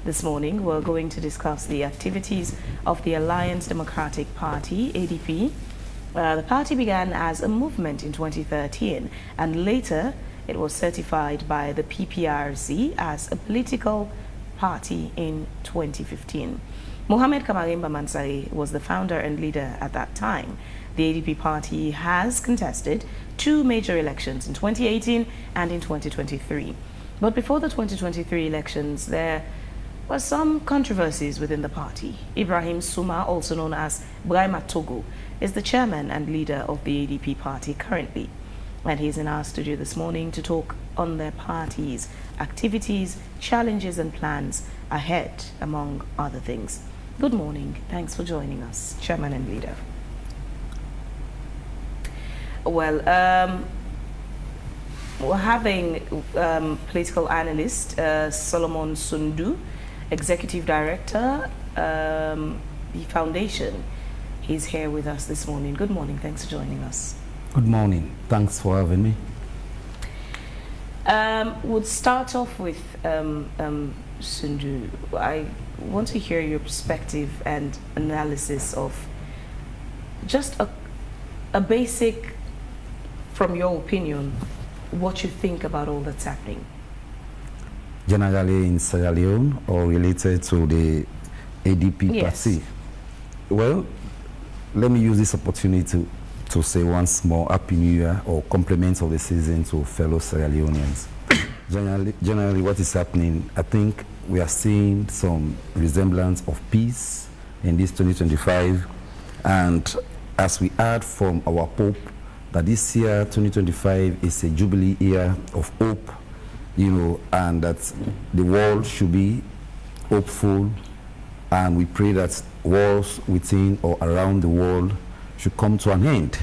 This morning, we're going to discuss the activities of the Alliance Democratic Party, ADP. The party began as a movement in 2013, and later it was certified by the PPRC as a political party in 2015. Mohamed Kamarainba Mansari was the founder and leader at that time. The ADP party has contested two major elections in 2018 and in 2023. But before the 2023 elections, there were some controversies within the party. Ibrahim Suma, also known as Brima Togo, is the chairman and leader of the ADP party currently. And he's in our studio this morning to talk on their party's activities, challenges and plans ahead, among other things. Good morning. Thanks for joining us, chairman and leader. Well, we're having political analyst Solomon Sundu, executive director, the foundation. He's here with us this morning. Good morning. Thanks for joining us. Good morning. Thanks for having me. We'll start off with Sundu. I want to hear your perspective and analysis of just a basic, from your opinion, what you think about all that's happening. Generally in Sierra Leone or related to the ADP party? Well, let me use this opportunity to say once more Happy New Year or compliments of the season to fellow Sierra Leoneans. Generally what is happening, I think we are seeing some resemblance of peace in this 2025, and as we heard from our Pope that this year 2025 is a jubilee year of hope, and that the world should be hopeful, and we pray that wars within or around the world should come to an end.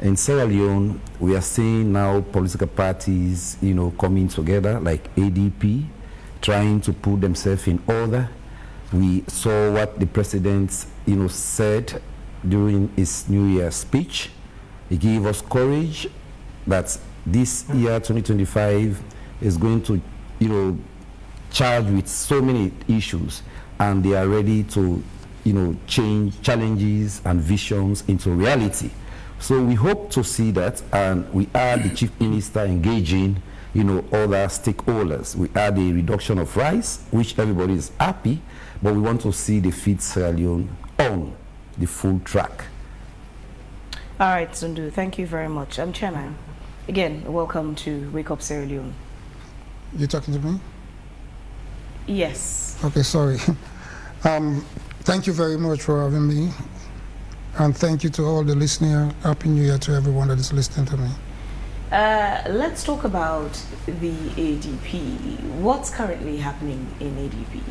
In Sierra Leone, we are seeing now political parties, coming together like ADP, trying to put themselves in order. We saw what the president, said during his New Year speech. He gave us courage that this year, 2025, is going to, charge with so many issues, and they are ready to, change challenges and visions into reality. So we hope to see that, and we are the chief minister engaging, other stakeholders. We are the reduction of rice, which everybody is happy, but we want to see the Feed Sierra Leone on the full track. All right, Sundu, thank you very much. I'm Chairman. Again, welcome to Wake Up Sierra Leone. You talking to me? Yes. Okay, sorry. Thank you very much for having me. And thank you to all the listeners. Happy New Year to everyone that is listening to me. Let's talk about the ADP. What's currently happening in ADP?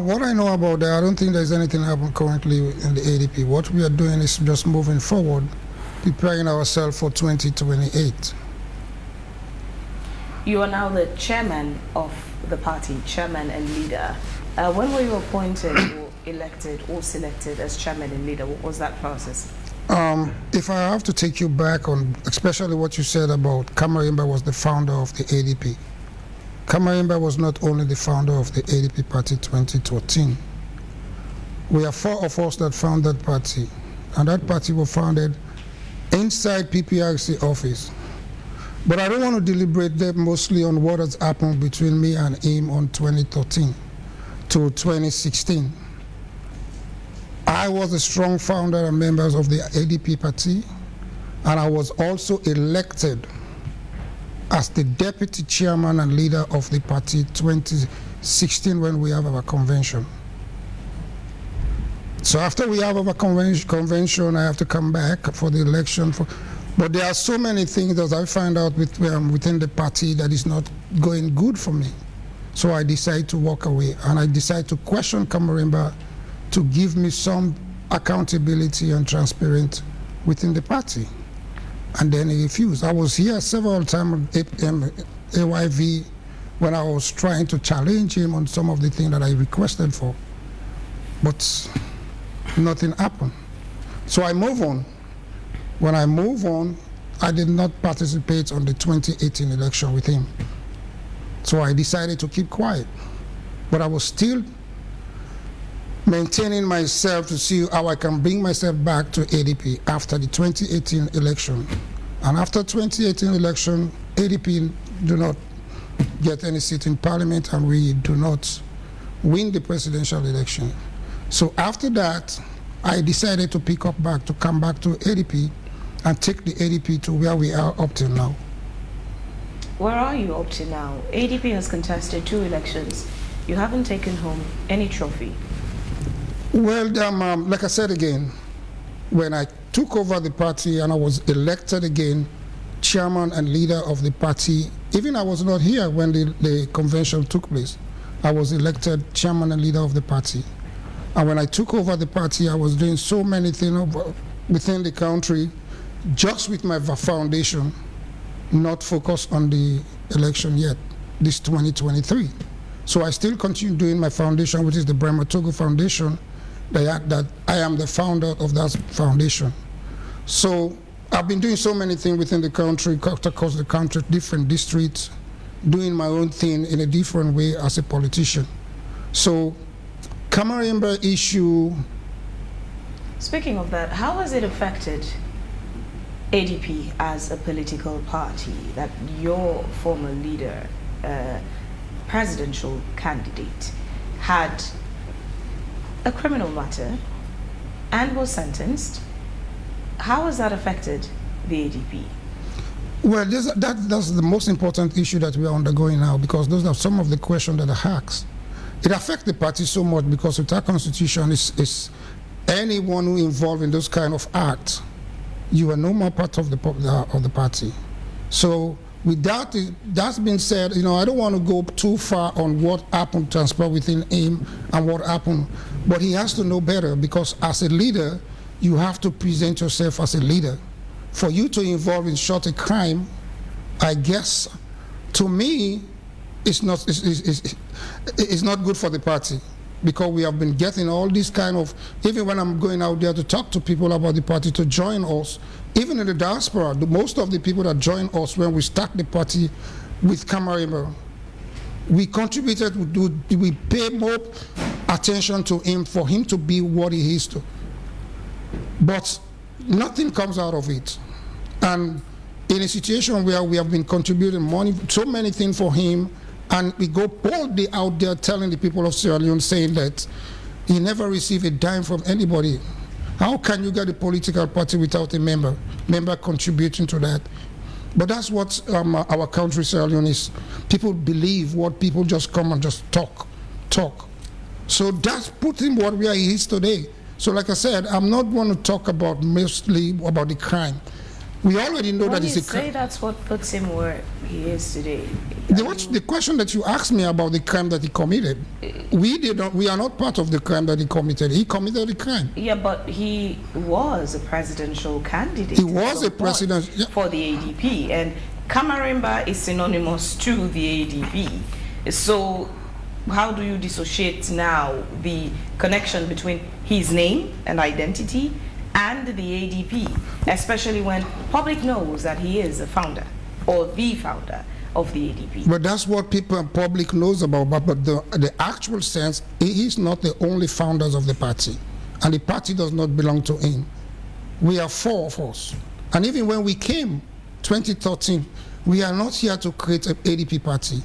What I know about that, I don't think there's anything happening currently in the ADP. What we are doing is just moving forward, preparing ourselves for 2028. You are now the chairman of the party, chairman and leader. When were you appointed or elected or selected as chairman and leader? What was that process? If I have to take you back on, especially what you said about Kamarainba was the founder of the ADP. Kamarainba was not only the founder of the ADP party 2013. We are four of us that founded that party, and that party was founded inside PPRC office. But I don't want to deliberate that mostly on what has happened between me and him on 2013 to 2016. I was a strong founder and member of the ADP party, and I was also elected as the deputy chairman and leader of the party 2016 when we have our convention. So after we have our convention, I have to come back for the election. But there are so many things that I find out within the party that is not going good for me. So I decide to walk away, and I decide to question Kamarainba to give me some accountability and transparency within the party. And then he refused. I was here several times at AYV when I was trying to challenge him on some of the things that I requested for. But nothing happened. So I move on. When I move on, I did not participate on the 2018 election with him. So I decided to keep quiet. but I was still maintaining myself to see how I can bring myself back to ADP after the 2018 election. And after 2018 election, ADP do not get any seat in parliament, and we do not win the presidential election. So after that, I decided to come back to ADP and take the ADP to where we are up till now. Where are you up to now? ADP has contested 2 elections. You haven't taken home any trophy. Well, like I said again, when I took over the party and I was elected again, chairman and leader of the party, even I was not here when the convention took place. I was elected chairman and leader of the party. And when I took over the party, I was doing so many things within the country, just with my foundation, not focused on the election yet, this 2023. So I still continue doing my foundation, which is the Brima Togo Foundation, that I am the founder of that foundation. So I've been doing so many things within the country, across the country, different districts, doing my own thing in a different way as a politician. So Kamarainba issue. Speaking of that, how has it affected ADP as a political party that your former leader, presidential candidate, had a criminal matter and was sentenced? How has that affected the ADP? Well, that's the most important issue that we are undergoing now, because those are some of the questions that are asked. It affects the party so much because with our constitution, is anyone who involved in those kind of acts, you are no more part of the party. So with that's been said, I don't want to go too far on what happened, transpire within him and what happened, but he has to know better, because as a leader, you have to present yourself as a leader. For you to involve in such a crime, I guess, to me, it's not good for the party, because we have been getting all these kind of, even when I'm going out there to talk to people about the party to join us, even in the diaspora, most of the people that join us when we start the party with Kamarainba, we contributed, we pay more attention to him for him to be what he is to. But nothing comes out of it. And in a situation where we have been contributing money, so many things for him, and we go boldly out there telling the people of Sierra Leone, saying that he never received a dime from anybody. How can you get a political party without a member contributing to that? But that's what our country, Sierra Leone, is. People believe what people just come and just talk. So that's putting what we are is today. So like I said, I'm not going to talk about mostly about the crime. We already know that it's a crime. Say that's what puts him where he is today. The question that you asked me about the crime that he committed, we are not part of the crime that he committed. He committed the crime. Yeah, but he was a presidential candidate. He was a president for the ADP, and Kamarainba is synonymous to the ADP. So how do you dissociate now the connection between his name and identity and the ADP, especially when public knows that he is a founder or the founder of the ADP? But that's what people in public knows about, but the actual sense, he is not the only founders of the party, and the party does not belong to him. We are 4 of us, and even when we came 2013, we are not here to create an ADP party.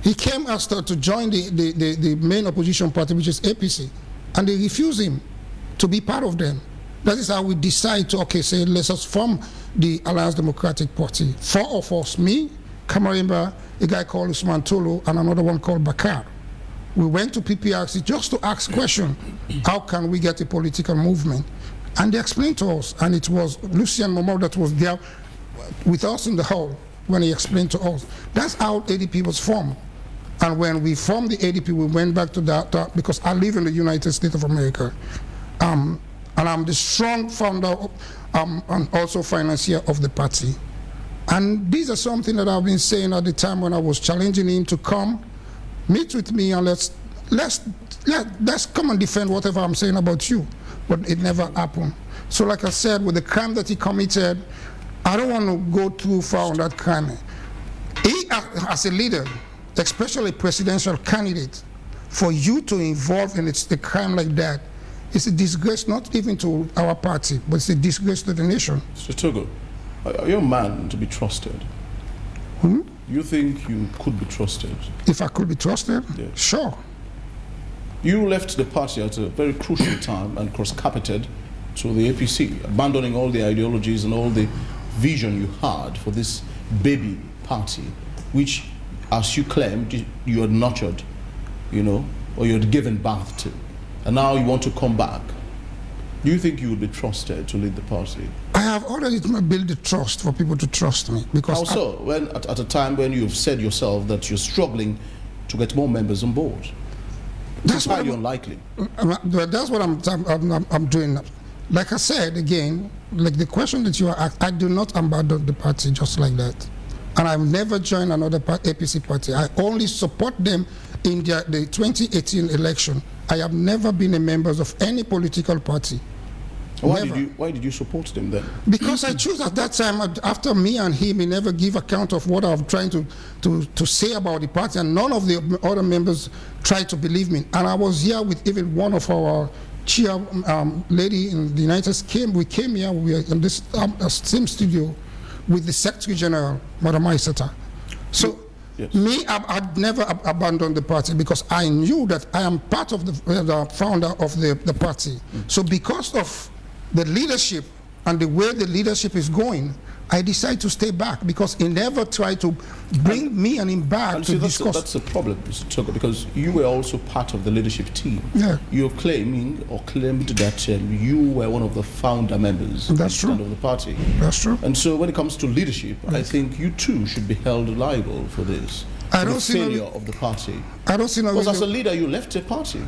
He came to join the main opposition party, which is APC, and they refused him to be part of them. That is how we decide to, say, let's form the Alliance Democratic Party. 4 of us, me, Kamarainba, a guy called Usman Tolo, and another one called Bakar. We went to PPRC just to ask question, how can we get a political movement? And they explained to us, and it was Lucien Momo that was there with us in the hall when he explained to us. That's how ADP was formed. And when we formed the ADP, we went back to that because I live in the United States of America. And I'm the strong founder and also financier of the party. And these are something that I've been saying at the time when I was challenging him to come, meet with me, and let's come and defend whatever I'm saying about you. But it never happened. So like I said, with the crime that he committed, I don't want to go too far on that crime. He, as a leader, especially presidential candidate, for you to involve in a crime like that, it's a disgrace not even to our party, but it's a disgrace to the nation. Mr. Togo, are you a man to be trusted? You think you could be trusted? If I could be trusted? Yes. Sure. You left the party at a very crucial time and cross-carpeted to the APC, abandoning all the ideologies and all the vision you had for this baby party, which, as you claimed, you had nurtured, you know, or you had given birth to. And now you want to come back. Do you think you would be trusted to lead the party? I have already built the trust for people to trust me. Because also, when at a time when you've said yourself that you're struggling to get more members on board, that's highly unlikely. That's what I'm doing. Like I said again, like the question that you are asked, I do not abandon the party just like that, and I've never joined another APC party. I only support them in the 2018 election. I have never been a member of any political party. Why did you support them then? Because I chose at that time, after me and him, he never give account of what I'm trying to say about the party, and none of the other members tried to believe me. And I was here with even one of our chair lady in the United States. We came here, we were in this same studio with the Secretary General, Madam Aisata. So yes. Me, I'd never abandoned the party because I knew that I am part of the founder of the party. So because of the leadership and the way the leadership is going, I decided to stay back because he never tried to bring me and him back to discuss. That's the problem, Mr. Togo, because you were also part of the leadership team. Yeah. You're claiming or claimed that you were one of the founder members of the party. That's true. And so when it comes to leadership, I think you too should be held liable for this. I don't the see failure of the party. I don't see no because reason. as a leader, you left the party.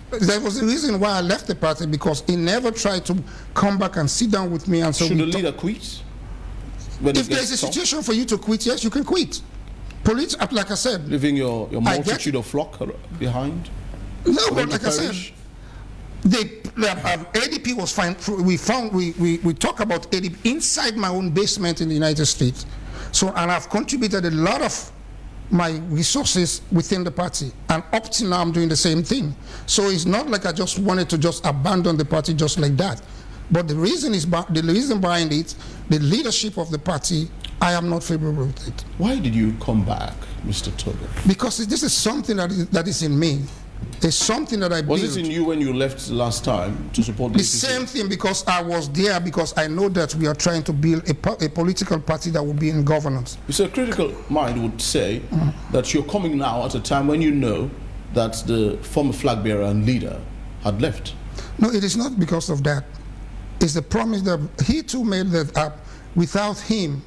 There was a reason why I left the party, because he never tried to come back and sit down with me. And so should a leader quit? If there's a situation for you to quit, yes, you can quit. Like I said, leaving your multitude of flock behind. No, but like I said, the ADP was fine. We talk about ADP inside my own basement in the United States. So, and I've contributed a lot of my resources within the party, and up till now I'm doing the same thing. So it's not like I just wanted to just abandon the party just like that. But the reason behind it, the leadership of the party, I am not favorable with it. Why did you come back, Mr. Togo? Because this is something that is in me. It's something that I built. Was it in you when you left last time to support the same thing? Because I was there, because I know that we are trying to build a political party that will be in governance. So a critical mind would say that you're coming now at a time when you know that the former flag bearer and leader had left. No, it is not because of that. It's the promise that he too made that up. Without him,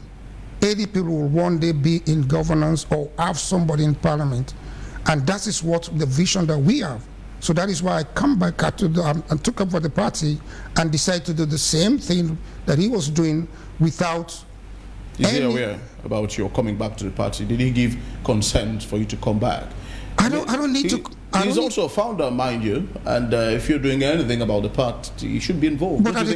ADP will one day be in governance or have somebody in parliament. And that is what the vision that we have. So that is why I come back and took up for the party and decided to do the same thing that he was doing without. Is he aware about your coming back to the party? Did he give consent for you to come back? I don't need to. He's also a founder, mind you, and if you're doing anything about the party, you should be involved. But at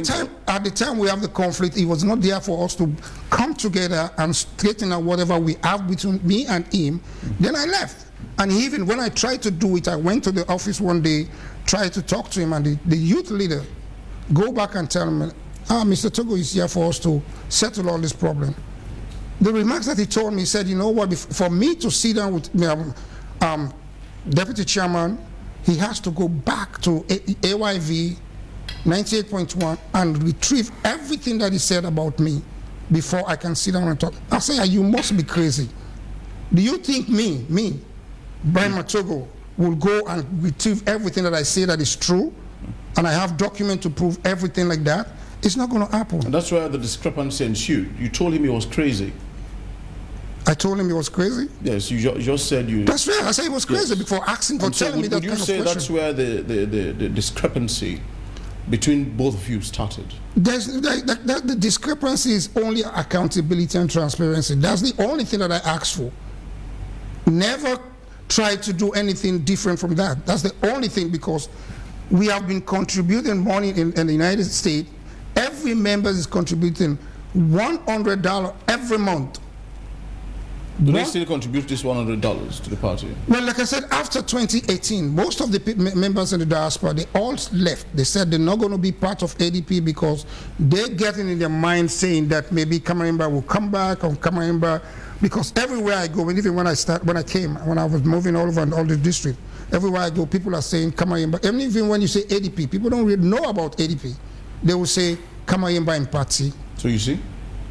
the time we have the conflict, it was not there for us to come together and straighten out whatever we have between me and him. Then I left. And even when I tried to do it, I went to the office one day, tried to talk to him, and the youth leader go back and tell him, Mr. Togo is here for us to settle all this problem. The remarks that he told me, he said, you know what, for me to sit down with Deputy Chairman, he has to go back to AYV 98.1 and retrieve everything that he said about me before I can sit down and talk. I say, you must be crazy. Do you think me, Brima Togo, will go and retrieve everything that I say that is true, and I have document to prove everything like that? It's not going to happen. And that's where the discrepancy ensued. You told him he was crazy. I told him he was crazy? Yes, you just said you... That's right, I said he was crazy before asking for telling me that kind of question. Would you say that's where the discrepancy between both of you started? The discrepancy is only accountability and transparency. That's the only thing that I asked for. Never try to do anything different from that. That's the only thing, because we have been contributing money in the United States. Every member is contributing $100 every month. Do they still contribute this $100 to the party? Well, like I said, after 2018, most of the members in the diaspora, they all left. They said they're not going to be part of ADP because they're getting in their mind saying that maybe Kamarainba will come back, or Kamarainba, because everywhere I go, and even when I was moving all over in all the district, everywhere I go, people are saying Kamarainba. And even when you say ADP, people don't really know about ADP. They will say Kamarainba in party. So you see?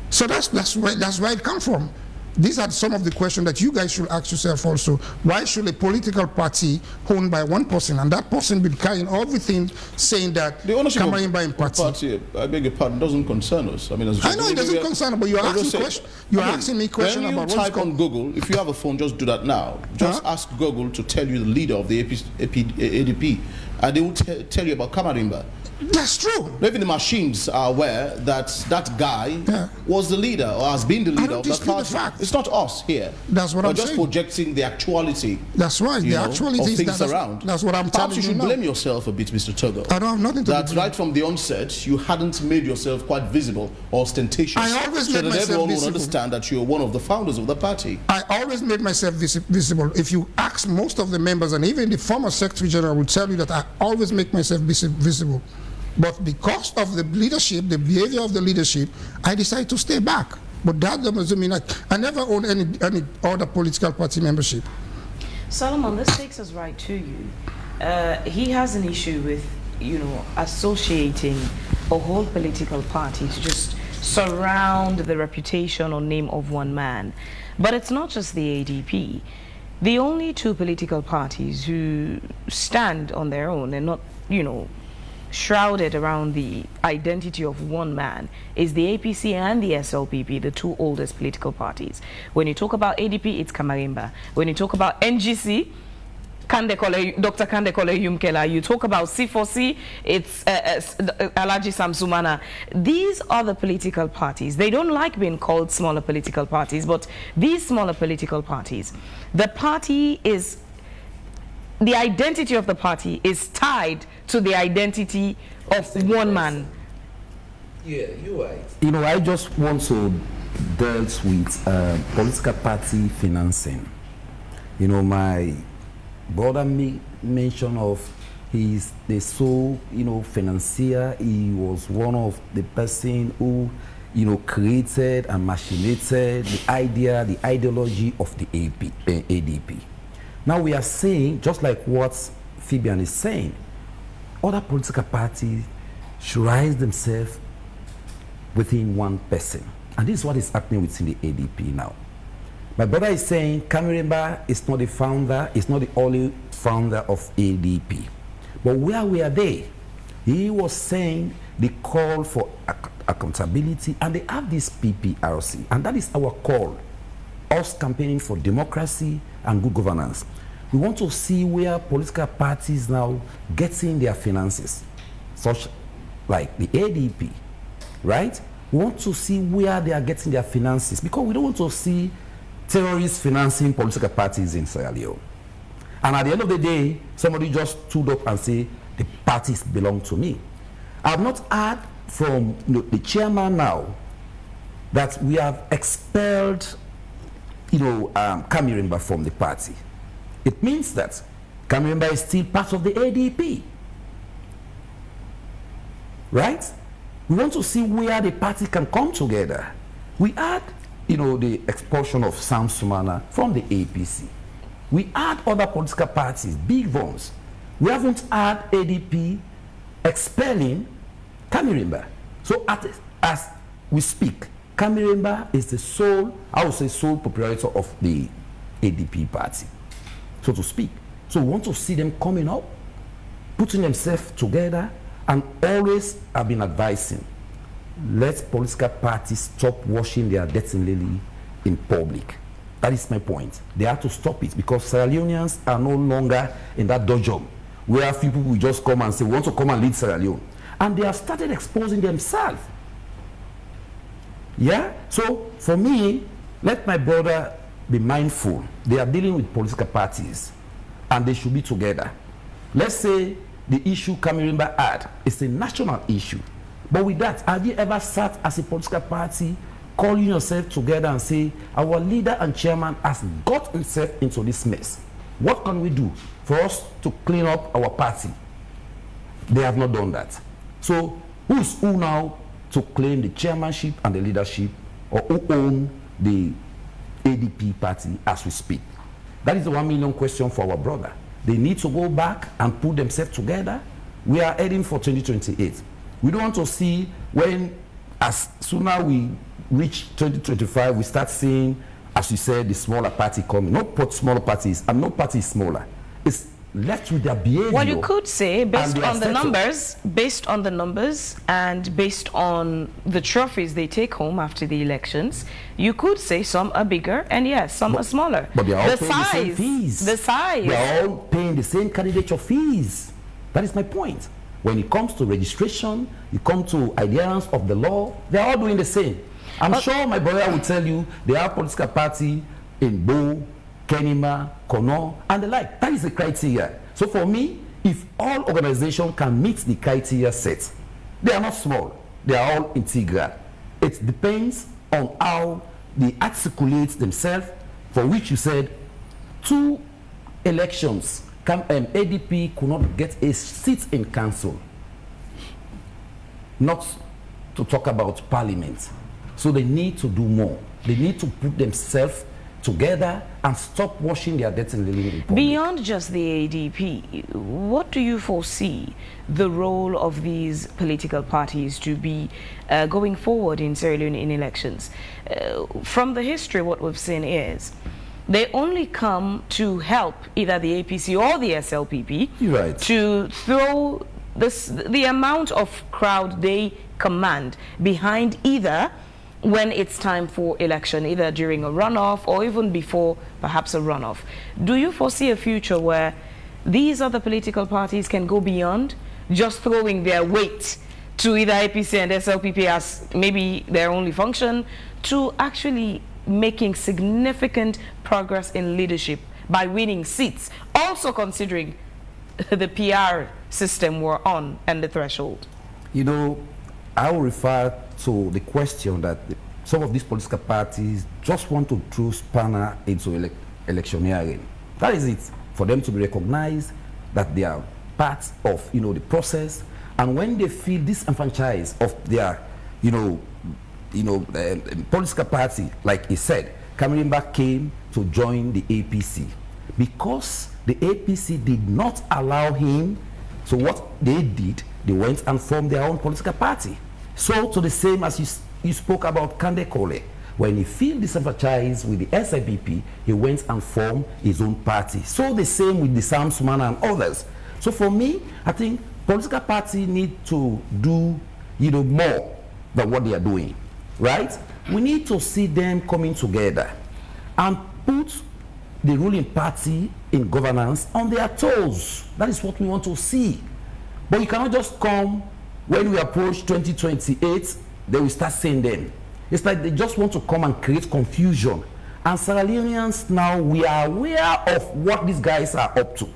So that's where it comes from. These are some of the questions that you guys should ask yourself also. Why should a political party owned by one person, and that person be carrying everything, saying that the ownership Kamarainba in party, I beg your pardon, doesn't concern us. I mean, I know it doesn't concern us, but you're asking questions. You're asking me questions about what's type on Google. If you have a phone, just do that now. Just ask Google to tell you the leader of the ADP, and they will tell you about Kamarainba. That's true. Even the machines are aware that that guy was the leader or has been the leader of that party. It's not us here. That's what I'm saying. We're just projecting the actuality. That's right. The actuality of is things around. That's what I'm telling you. Perhaps you should blame yourself a bit, Mr. Togo. I don't have nothing to do. That right from the onset, you hadn't made yourself quite visible or ostentatious. I always so made that myself everyone visible. will understand that you're one of the founders of the party. I always made myself visible. If you ask most of the members, and even the former Secretary General will tell you that I always make myself visible. But because of the leadership, the behavior of the leadership, I decided to stay back. But that doesn't mean I never owned any other political party membership. Solomon, this takes us right to you. He has an issue with, associating a whole political party to just surround the reputation or name of one man. But it's not just the ADP. The only two political parties who stand on their own and not, shrouded around the identity of one man is the APC and the SLPP, the two oldest political parties. When you talk about ADP, it's Kamarainba. When you talk about NGC, Dr. Kandekole Yumkela. You talk about C4C, it's Alaji Samsumana. These are the political parties. They don't like being called smaller political parties, but these smaller political parties, the identity of the party is tied to the identity of one man. Yeah, you're right. I just want to deal with political party financing. My brother mention of he's the sole, financier. He was one of the person who, created and machinated the idea, the ideology of the ADP. Now we are saying, just like what Fabian is saying, other political parties should rise themselves within one person. And this is what is happening within the ADP now. My brother is saying Kamarainba is not the founder, is not the only founder of ADP. But where were they? He was saying the call for accountability, and they have this PPRC, and that is our call. Us campaigning for democracy and good governance. We want to see where political parties now getting their finances, such like the ADP, right? We want to see where they are getting their finances, because we don't want to see terrorists financing political parties in Sierra Leone. And at the end of the day, somebody just stood up and say, the parties belong to me. I have not heard from the chairman now that we have expelled Kamarainba from the party. It means that Kamarainba is still part of the ADP. Right? We want to see where the party can come together. We had, the expulsion of Sam Sumana from the APC. We had other political parties, big ones. We haven't had ADP expelling Kamarainba. So as we speak, Kamarainba is the sole proprietor of the ADP party, so to speak. So we want to see them coming up, putting themselves together, and always have been advising, let political parties stop washing their dirty lily in public. That is my point. They have to stop it, because Sierra Leoneans are no longer in that dojo where people will just come and say, we want to come and lead Sierra Leone. And they have started exposing themselves. Yeah? So, for me, let my brother be mindful. They are dealing with political parties, and they should be together. Let's say the issue Kamarainba had is a national issue. But with that, have you ever sat as a political party calling yourself together and say, our leader and chairman has got himself into this mess. What can we do for us to clean up our party? They have not done that. So who's who now to claim the chairmanship and the leadership, or who own the ADP party as we speak? That is the 1 million question for our brother. They need to go back and put themselves together. We are heading for 2028. We don't want to see when, as soon as we reach 2025, we start seeing, as you said, the smaller party coming. Not smaller parties, and no party is smaller. It's left with their behavior. Well, you could say, based on the numbers, and based on the trophies they take home after the elections, you could say some are bigger and yes, some are smaller. But they are all paying the same fees. The size. They are all paying the same candidature fees. That is my point. When it comes to registration, you come to adherence of the law, they are all doing the same. I'm sure my brother will tell you they are political party in Bo, Kenima, Kono, and the like. That is the criteria. So for me, if all organizations can meet the criteria set, they are not small. They are all integral. It depends on how they articulate themselves, for which you said 2 elections, ADP could not get a seat in council, not to talk about parliament. So they need to do more. They need to put themselves together and stop washing their dirty linen in public. Beyond just the ADP, what do you foresee the role of these political parties to be going forward in Sierra Leone in elections? From the history, what we've seen is they only come to help either the APC or the SLPP right. to throw the amount of crowd they command behind either when it's time for election, either during a runoff or even before perhaps a runoff. Do you foresee a future where these other political parties can go beyond just throwing their weight to either APC and SLPP as maybe their only function, to actually making significant progress in leadership by winning seats, also considering the PR system we're on and the threshold? You know, I will refer to the question that some of these political parties just want to throw spanner into electioneering. That is it, for them to be recognized that they are part of, the process. And when they feel disenfranchised of their, political party, like he said, Kamarainba came to join the APC because the APC did not allow him. So what they did, they went and formed their own political party. So to the same as you spoke about Kande Kole, when he felt disenfranchised with the SIPP, he went and formed his own party. So the same with the Sam Sumana and others. So for me, I think political parties need to do more than what they are doing, right? We need to see them coming together and put the ruling party in governance on their toes. That is what we want to see. But you cannot just come when we approach 2028, then we start saying them. It's like they just want to come and create confusion. And Sierra Leoneans now, we are aware of what these guys are up to.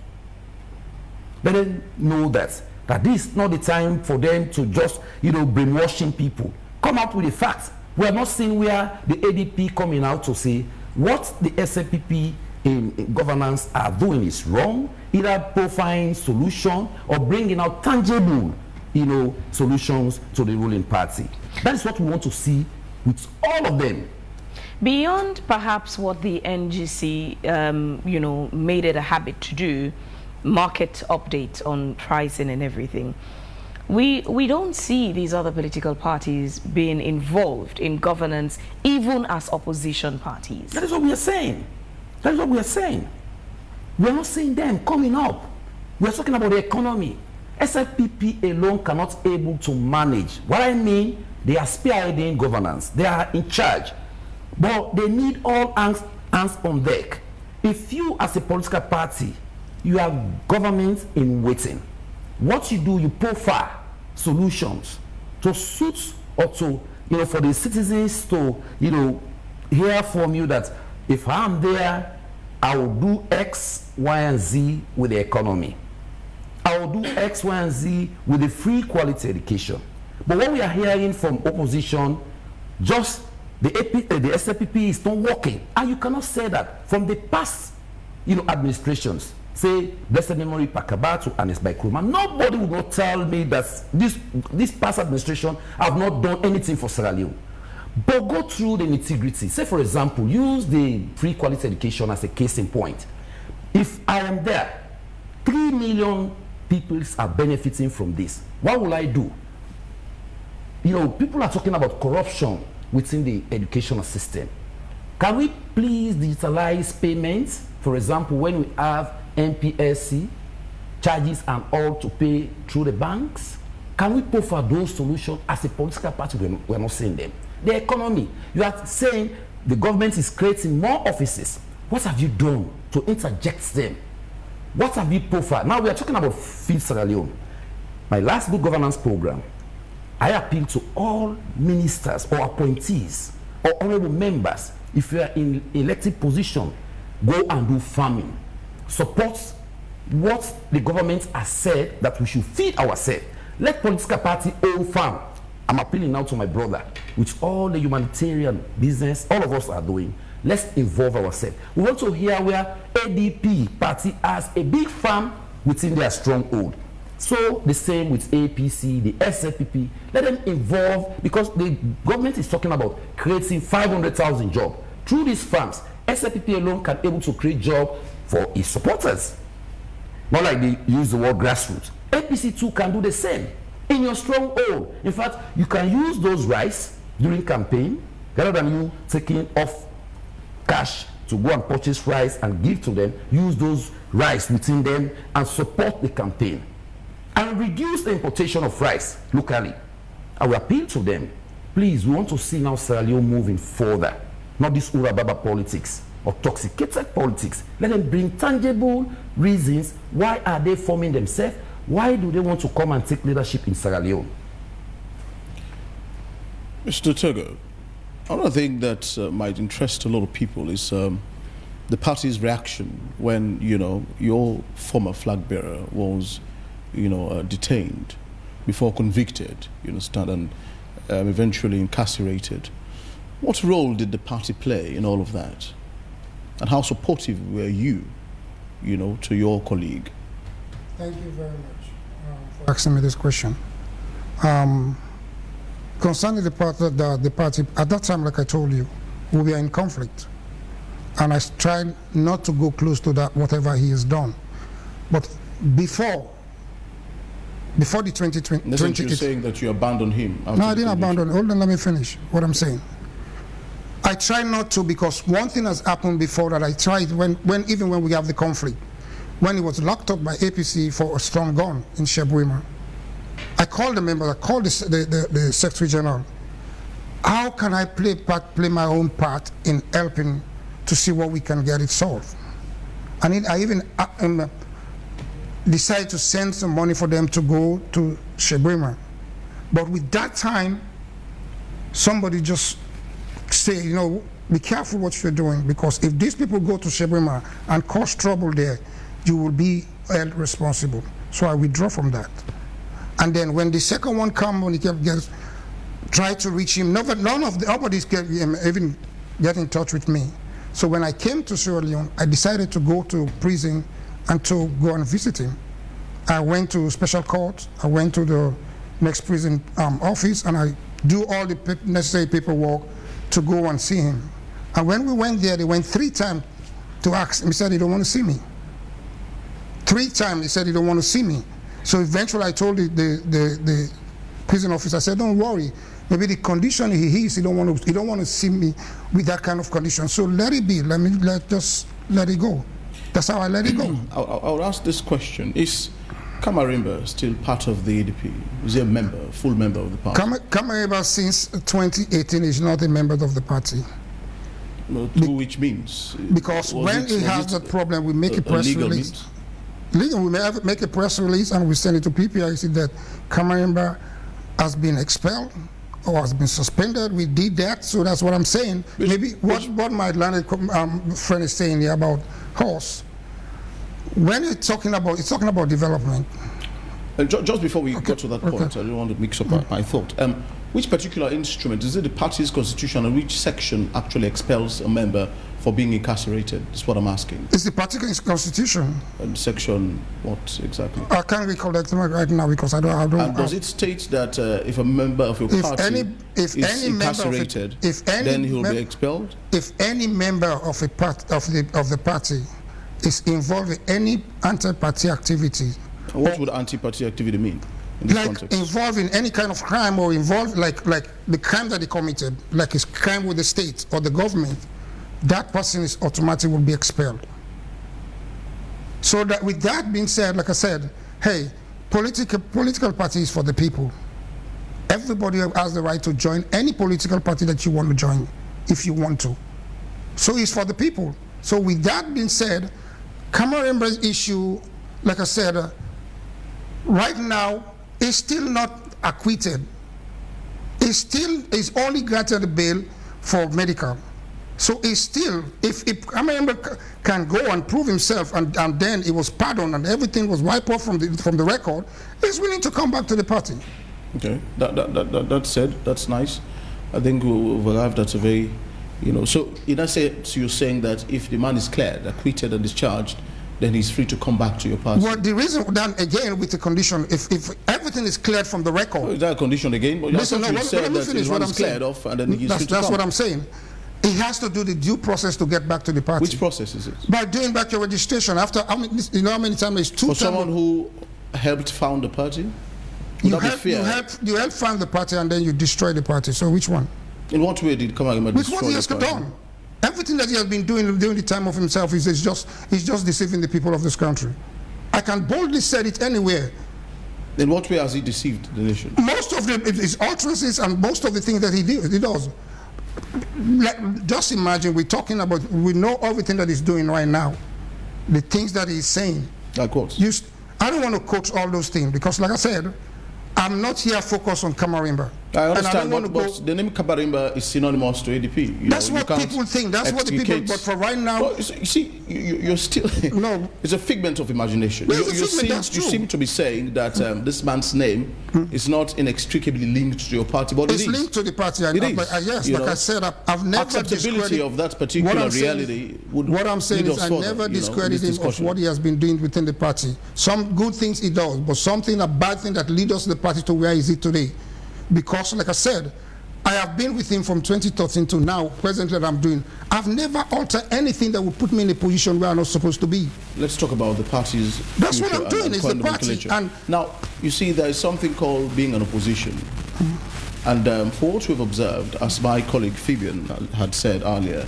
But then know that this is not the time for them to just, brainwashing people. Come out with the facts. We are not seeing where the ADP coming out to say what the SLPP in governance are doing is wrong, either profiling solution or bringing out tangible, solutions to the ruling party. That is what we want to see with all of them. Beyond perhaps what the NGC, made it a habit to do, market updates on pricing and everything, we don't see these other political parties being involved in governance, even as opposition parties. That is what we are saying. That is what we are saying. We are not seeing them coming up. We are talking about the economy. SLPP alone cannot able to manage. What I mean, they are spearheading governance. They are in charge. But they need all hands on deck. If you, as a political party, you have government in waiting, what you do, you profile solutions to suit or to, for the citizens to, hear from you that if I'm there, I will do X, Y, and Z with the economy. I will do X, Y, and Z with the free quality education. But what we are hearing from opposition, just The SLPP is not working, and you cannot say that from the past, administrations. Say blessed memory Pakabatu and it's by Kruma. Nobody will not tell me that this past administration have not done anything for Sierra Leone. But go through the nitty-gritty. Say, for example, use the free quality education as a case in point. If I am there, 3 million people are benefiting from this. What will I do? People are talking about corruption within the educational system. Can we please digitalize payments? For example, when we have NPSC charges and all to pay through the banks, can we proffer those solutions as a political party? We're not saying them. The economy, you are saying the government is creating more offices. What have you done to interject them? What have you proffered? Now we are talking about Feed Sierra Leone. My last good governance program, I appeal to all ministers or appointees or honorable members. If you are in elected position, go and do farming. Support what the government has said that we should feed ourselves. Let political party own farm. I'm appealing now to my brother, with all the humanitarian business all of us are doing. Let's involve ourselves. We want to hear where ADP party has a big farm within their stronghold. So the same with APC, the SLPP. Let them involve, because the government is talking about creating 500,000 jobs. Through these farms, SLPP alone can able to create jobs for its supporters. Not like they use the word grassroots. APC too can do the same in your stronghold. In fact, you can use those rights during campaign rather than you taking off cash to go and purchase rice and give to them. Use those rice within them and support the campaign and reduce the importation of rice locally. I will appeal to them. Please, we want to see now Sierra Leone moving further, not this Urababa politics or toxicated politics. Let them bring tangible reasons. Why are they forming themselves? Why do they want to come and take leadership in Sierra Leone? Mr. Togo, another thing that might interest a lot of people is the party's reaction when, your former flag bearer was, detained before convicted, and eventually incarcerated. What role did the party play in all of that? And how supportive were you, to your colleague? Thank you very much for asking me this question. Concerning the party, at that time, like I told you, we were in conflict. And I tried not to go close to that, whatever he has done. But before the 2020... You're saying that you abandoned him? No, I didn't abandon him. Hold on, let me finish what I'm saying. I try not to, because one thing has happened before that I tried even when we have the conflict. When he was locked up by APC for a strong gun in Shebwima, I called the member, I called the Secretary General. How can I play my own part in helping to see what we can get it solved? And I even decided to send some money for them to go to Shebwima. But with that time, somebody just say, be careful what you're doing, because if these people go to Shebwima and cause trouble there, you will be held responsible. So I withdraw from that. And then when the second one came, when he tried to reach him, nobody even get in touch with me. So when I came to Sierra Leone, I decided to go to prison and to go and visit him. I went to special court, I went to the next prison office, and I do all the necessary paperwork to go and see him. And when we went there, they went 3 times to ask him. He said he don't want to see me. 3 times he said he don't want to see me. So eventually I told the prison officer, I said, don't worry, maybe the condition he is, he don't want to see me with that kind of condition. So let it be. Just let it go. That's how I let it go. I'll ask this question: is Kamarainba still part of the ADP? Is he a full member of the party? Kamarainba since 2018 is not a member of the party. Which means? Because when he has that problem, we make a press release. Legal, we may make a press release and we send it to PPIC that Kamarainba has been expelled or has been suspended. We did that, so that's what I'm saying. Maybe what my learned friend is saying here about horse. When it's talking about development. Just before we go to that point, I don't want to mix up my thought. Which particular instrument? Is it the party's constitution, and which section actually expels a member for being incarcerated? That's what I'm asking. It's the party constitution. And section what exactly? I can't recollect right now because I don't. And does it state that if a member of your party is incarcerated, then he will be expelled? If any member of a part of the party is involved in any anti-party activity, what would anti-party activity mean? In this context? Involved in any kind of crime, or involved like the crime that he committed, like his crime with the state or the government, that person is automatically will be expelled. So that with that being said, like I said, hey, political party is for the people. Everybody has the right to join any political party that you want to join, if you want to. So it's for the people. So with that being said, Kamarainba's issue, like I said, right now, is still not acquitted. Is only granted a bail for medical. So it's still, if Kamarainba can go and prove himself, and then he was pardoned and everything was wiped off from the record, he's willing to come back to the party. Okay, that said, that's nice. I think we've arrived at a very, so in that sense, you're saying that if the man is cleared, acquitted and discharged, then he's free to come back to your party. Well, the reason, then again, with the condition, if everything is cleared from the record. Is that a condition again? But listen, let me finish what I'm saying. Off and then he's free to that's come. what I'm saying. He has to do the due process to get back to the party. Which process is it? By doing back your registration. After, how many times it's 2 For someone who helped found the party? You help found the party and then you destroy the party. So which one? In what way did Kamarainba destroy the party? With what he has done. Everything that he has been doing during the time of himself is just deceiving the people of this country. I can boldly say it anywhere. In what way has he deceived the nation? Most of his utterances and most of the things that he does. Just imagine, we know everything that he's doing right now. The things that he's saying. Like what? I don't want to quote all those things because, like I said, I'm not here focused on Kamarainba. I understand, but the name Kamarainba is synonymous to ADP. That's what people think. That's what the people. But for right now, well, you see, you're still. No, it's a figment of imagination. You seem to be saying that this man's name is not inextricably linked to your party, but it's linked to the party. Yes, like I said, I've never acceptability of that particular reality. What I'm saying is, I never discredit him of what he has been doing within the party. Some good things he does, but a bad thing that leads us the party to where is it today. Because, like I said, I have been with him from 2013 to now, presently that I'm doing. I've never altered anything that would put me in a position where I'm not supposed to be. Let's talk about the party's That's what I'm doing, is the party. And now, you see, there is something called being an opposition. And for what we've observed, as my colleague Fabian had said earlier,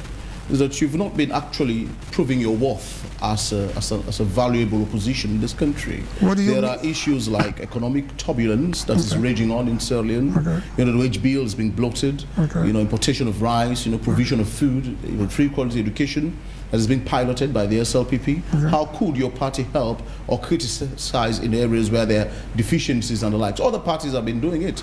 is that you've not been actually proving your worth as a valuable opposition in this country. There are issues like economic turbulence that is raging on in Sierra Leone. The wage bill is being bloated. Importation of rice. Provision of food, even free quality education that is being piloted by the SLPP. How could your party help or criticize in areas where there are deficiencies and the likes? Other parties have been doing it.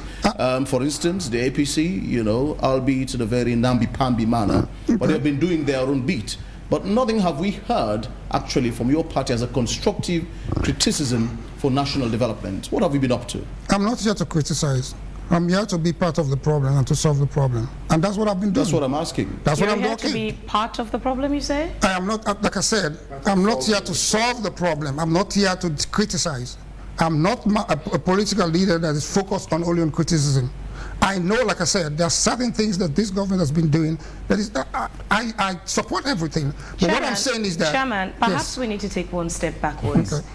For instance, the APC, albeit in a very namby-pamby manner, but they've been doing their own beat. But nothing have we heard actually from your party as a constructive criticism for national development. What have you been up to? I'm not here to criticize. I'm here to be part of the problem and to solve the problem. And that's what I've been doing. That's what I'm asking. That's You're what I'm here working. to be part of the problem, you say? I am not, like I said, I'm not here to solve the problem. I'm not here to criticize. I'm not a political leader that is focused only on criticism. I know, like I said, there are certain things that this government has been doing that is, I support everything. But Chairman, what I'm saying is that... Chairman, perhaps we need to take one step backwards. Okay.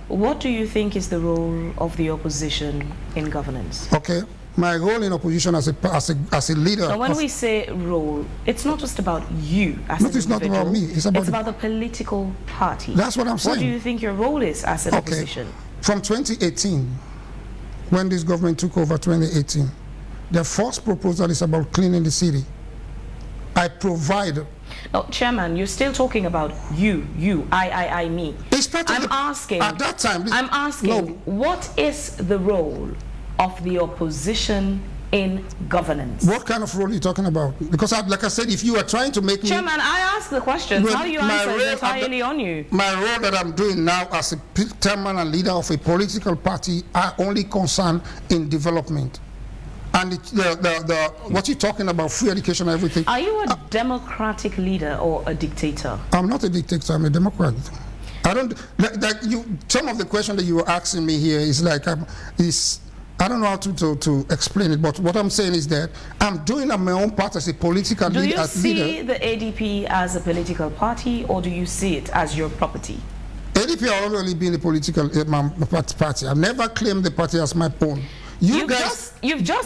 What do you think is the role of the opposition in governance? Okay. My role in opposition as a leader... So when we say role, it's not just about you as an individual. It's not about me. It's about the political party. That's what I'm saying. What do you think your role is as an opposition? From 2018, when this government took over 2018, the first proposal is about cleaning the city. I provide... No, Chairman, you're still talking about you, I, me. I'm asking... At that time... I'm asking, what is the role of the opposition in governance? What kind of role are you talking about? Because, like I said, if you are trying to make me... Chairman, I ask the questions. How you answer is entirely on you. My role that I'm doing now as a chairman and leader of a political party are only concerned in development. And what you're talking about, free education and everything. Are you a democratic leader or a dictator? I'm not a dictator, I'm a Democrat. I don't, some of the question that you were asking me here is like, I don't know how to explain it, but what I'm saying is that I'm doing my own part as a political leader. Do you see the ADP as a political party, or do you see it as your property? ADP have already been a political party. I've never claimed the party as my own. You've just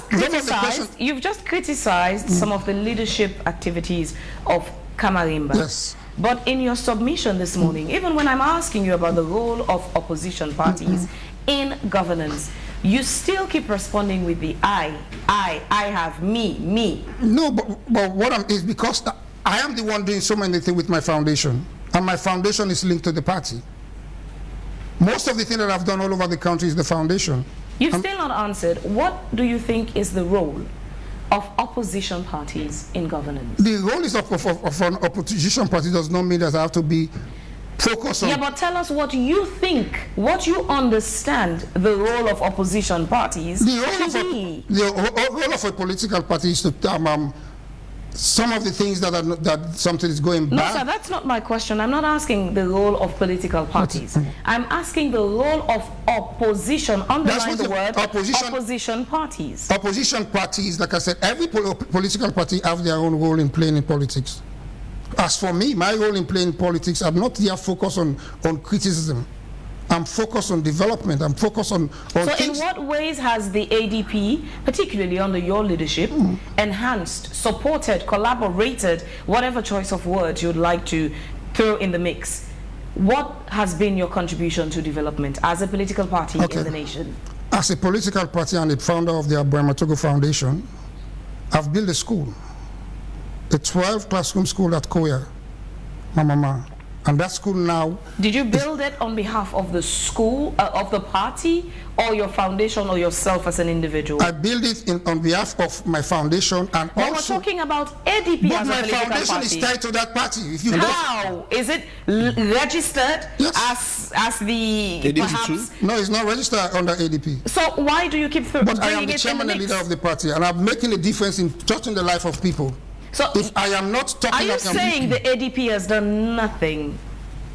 criticized some of the leadership activities of Kamarainba. Yes. But in your submission this morning, even when I'm asking you about the role of opposition parties in governance, you still keep responding with the I have, me. No, but what is because I am the one doing so many things with my foundation, and my foundation is linked to the party. Most of the things that I've done all over the country is the foundation. You've still not answered. What do you think is the role of opposition parties in governance? The role is of an opposition party does not mean that I have to be focused on... Yeah, but tell us what you think, what you understand the role of opposition parties to be. The role of a political party is to... some of the things that something is going bad. No, sir, that's not my question. I'm not asking the role of political parties. I'm asking the role of opposition. Underline the word opposition parties. Opposition parties, like I said, every political party have their own role in playing in politics. As for me, my role in playing politics, I'm not here focused on criticism. I'm focused on development. I'm focused on so things. In what ways has the ADP, particularly under your leadership, enhanced, supported, collaborated, whatever choice of words you'd like to throw in the mix? What has been your contribution to development as a political party in the nation? As a political party and the founder of the Brima Togo Foundation, I've built a school, a 12-classroom school at Koya, Mama. And that school now... Did you build it on behalf of the school, of the party, or your foundation, or yourself as an individual? I built it on behalf of my foundation and but also... we're talking about ADP as a political party. But my foundation is tied to that party. If you How? Is it registered as the... ADP perhaps? No, it's not registered under ADP. So why do you keep But I am the chairman and leader of the party, and I'm making a difference in touching the life of people. So if I am not talking... Are you saying the ADP has done nothing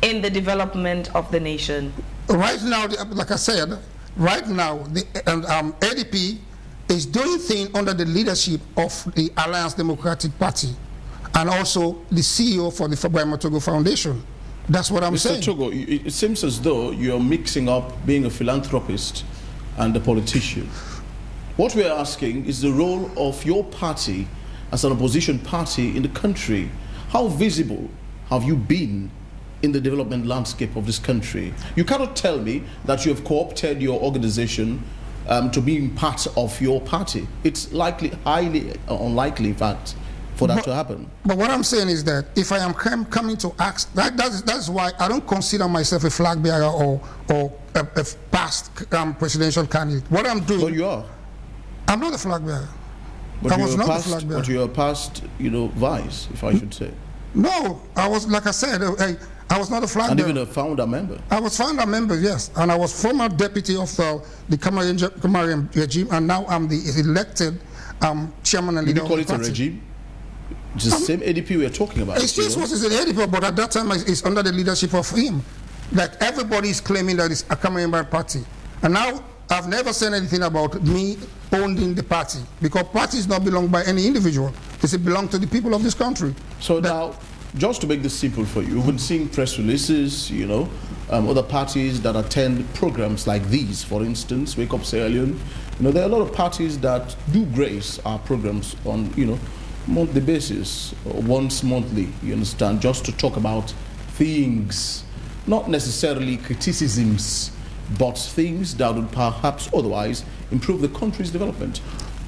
in the development of the nation? Right now, like I said, right now, the ADP is doing things under the leadership of the Alliance Democratic Party and also the CEO for the Brima Togo Foundation. That's what I'm saying. Mr. Togo, it seems as though you're mixing up being a philanthropist and a politician. What we're asking is the role of your party as an opposition party in the country. How visible have you been in the development landscape of this country? You cannot tell me that you have co-opted your organization to being part of your party. It's likely, highly unlikely, in fact, for that to happen. But what I'm saying is that if I am coming to ask, that's why I don't consider myself a flag bearer or a past presidential candidate. What I'm doing... But you are. I'm not a flag bearer. But I was not a flag bearer. But you're a past, vice, if I should say. No, I was, like I said, I was not a flag bearer. And even a founder member. I was founder member, yes. And I was former deputy of the Kamarainba regime, and now I'm the elected chairman and leader of the party. You call it a regime? It's the same ADP we are talking about. It's just what is an ADP, but at that time it's under the leadership of him. Like everybody is claiming that it's a Kamarainba party. And now I've never said anything about me owning the party, because parties don't belong by any individual. They belong to the people of this country. So now, just to make this simple for you, we've been seeing press releases, other parties that attend programs like these, for instance, Wake Up Salone. There are a lot of parties that do grace our programs on, monthly basis, or once monthly, you understand, just to talk about things, not necessarily criticisms, but things that would perhaps otherwise improve the country's development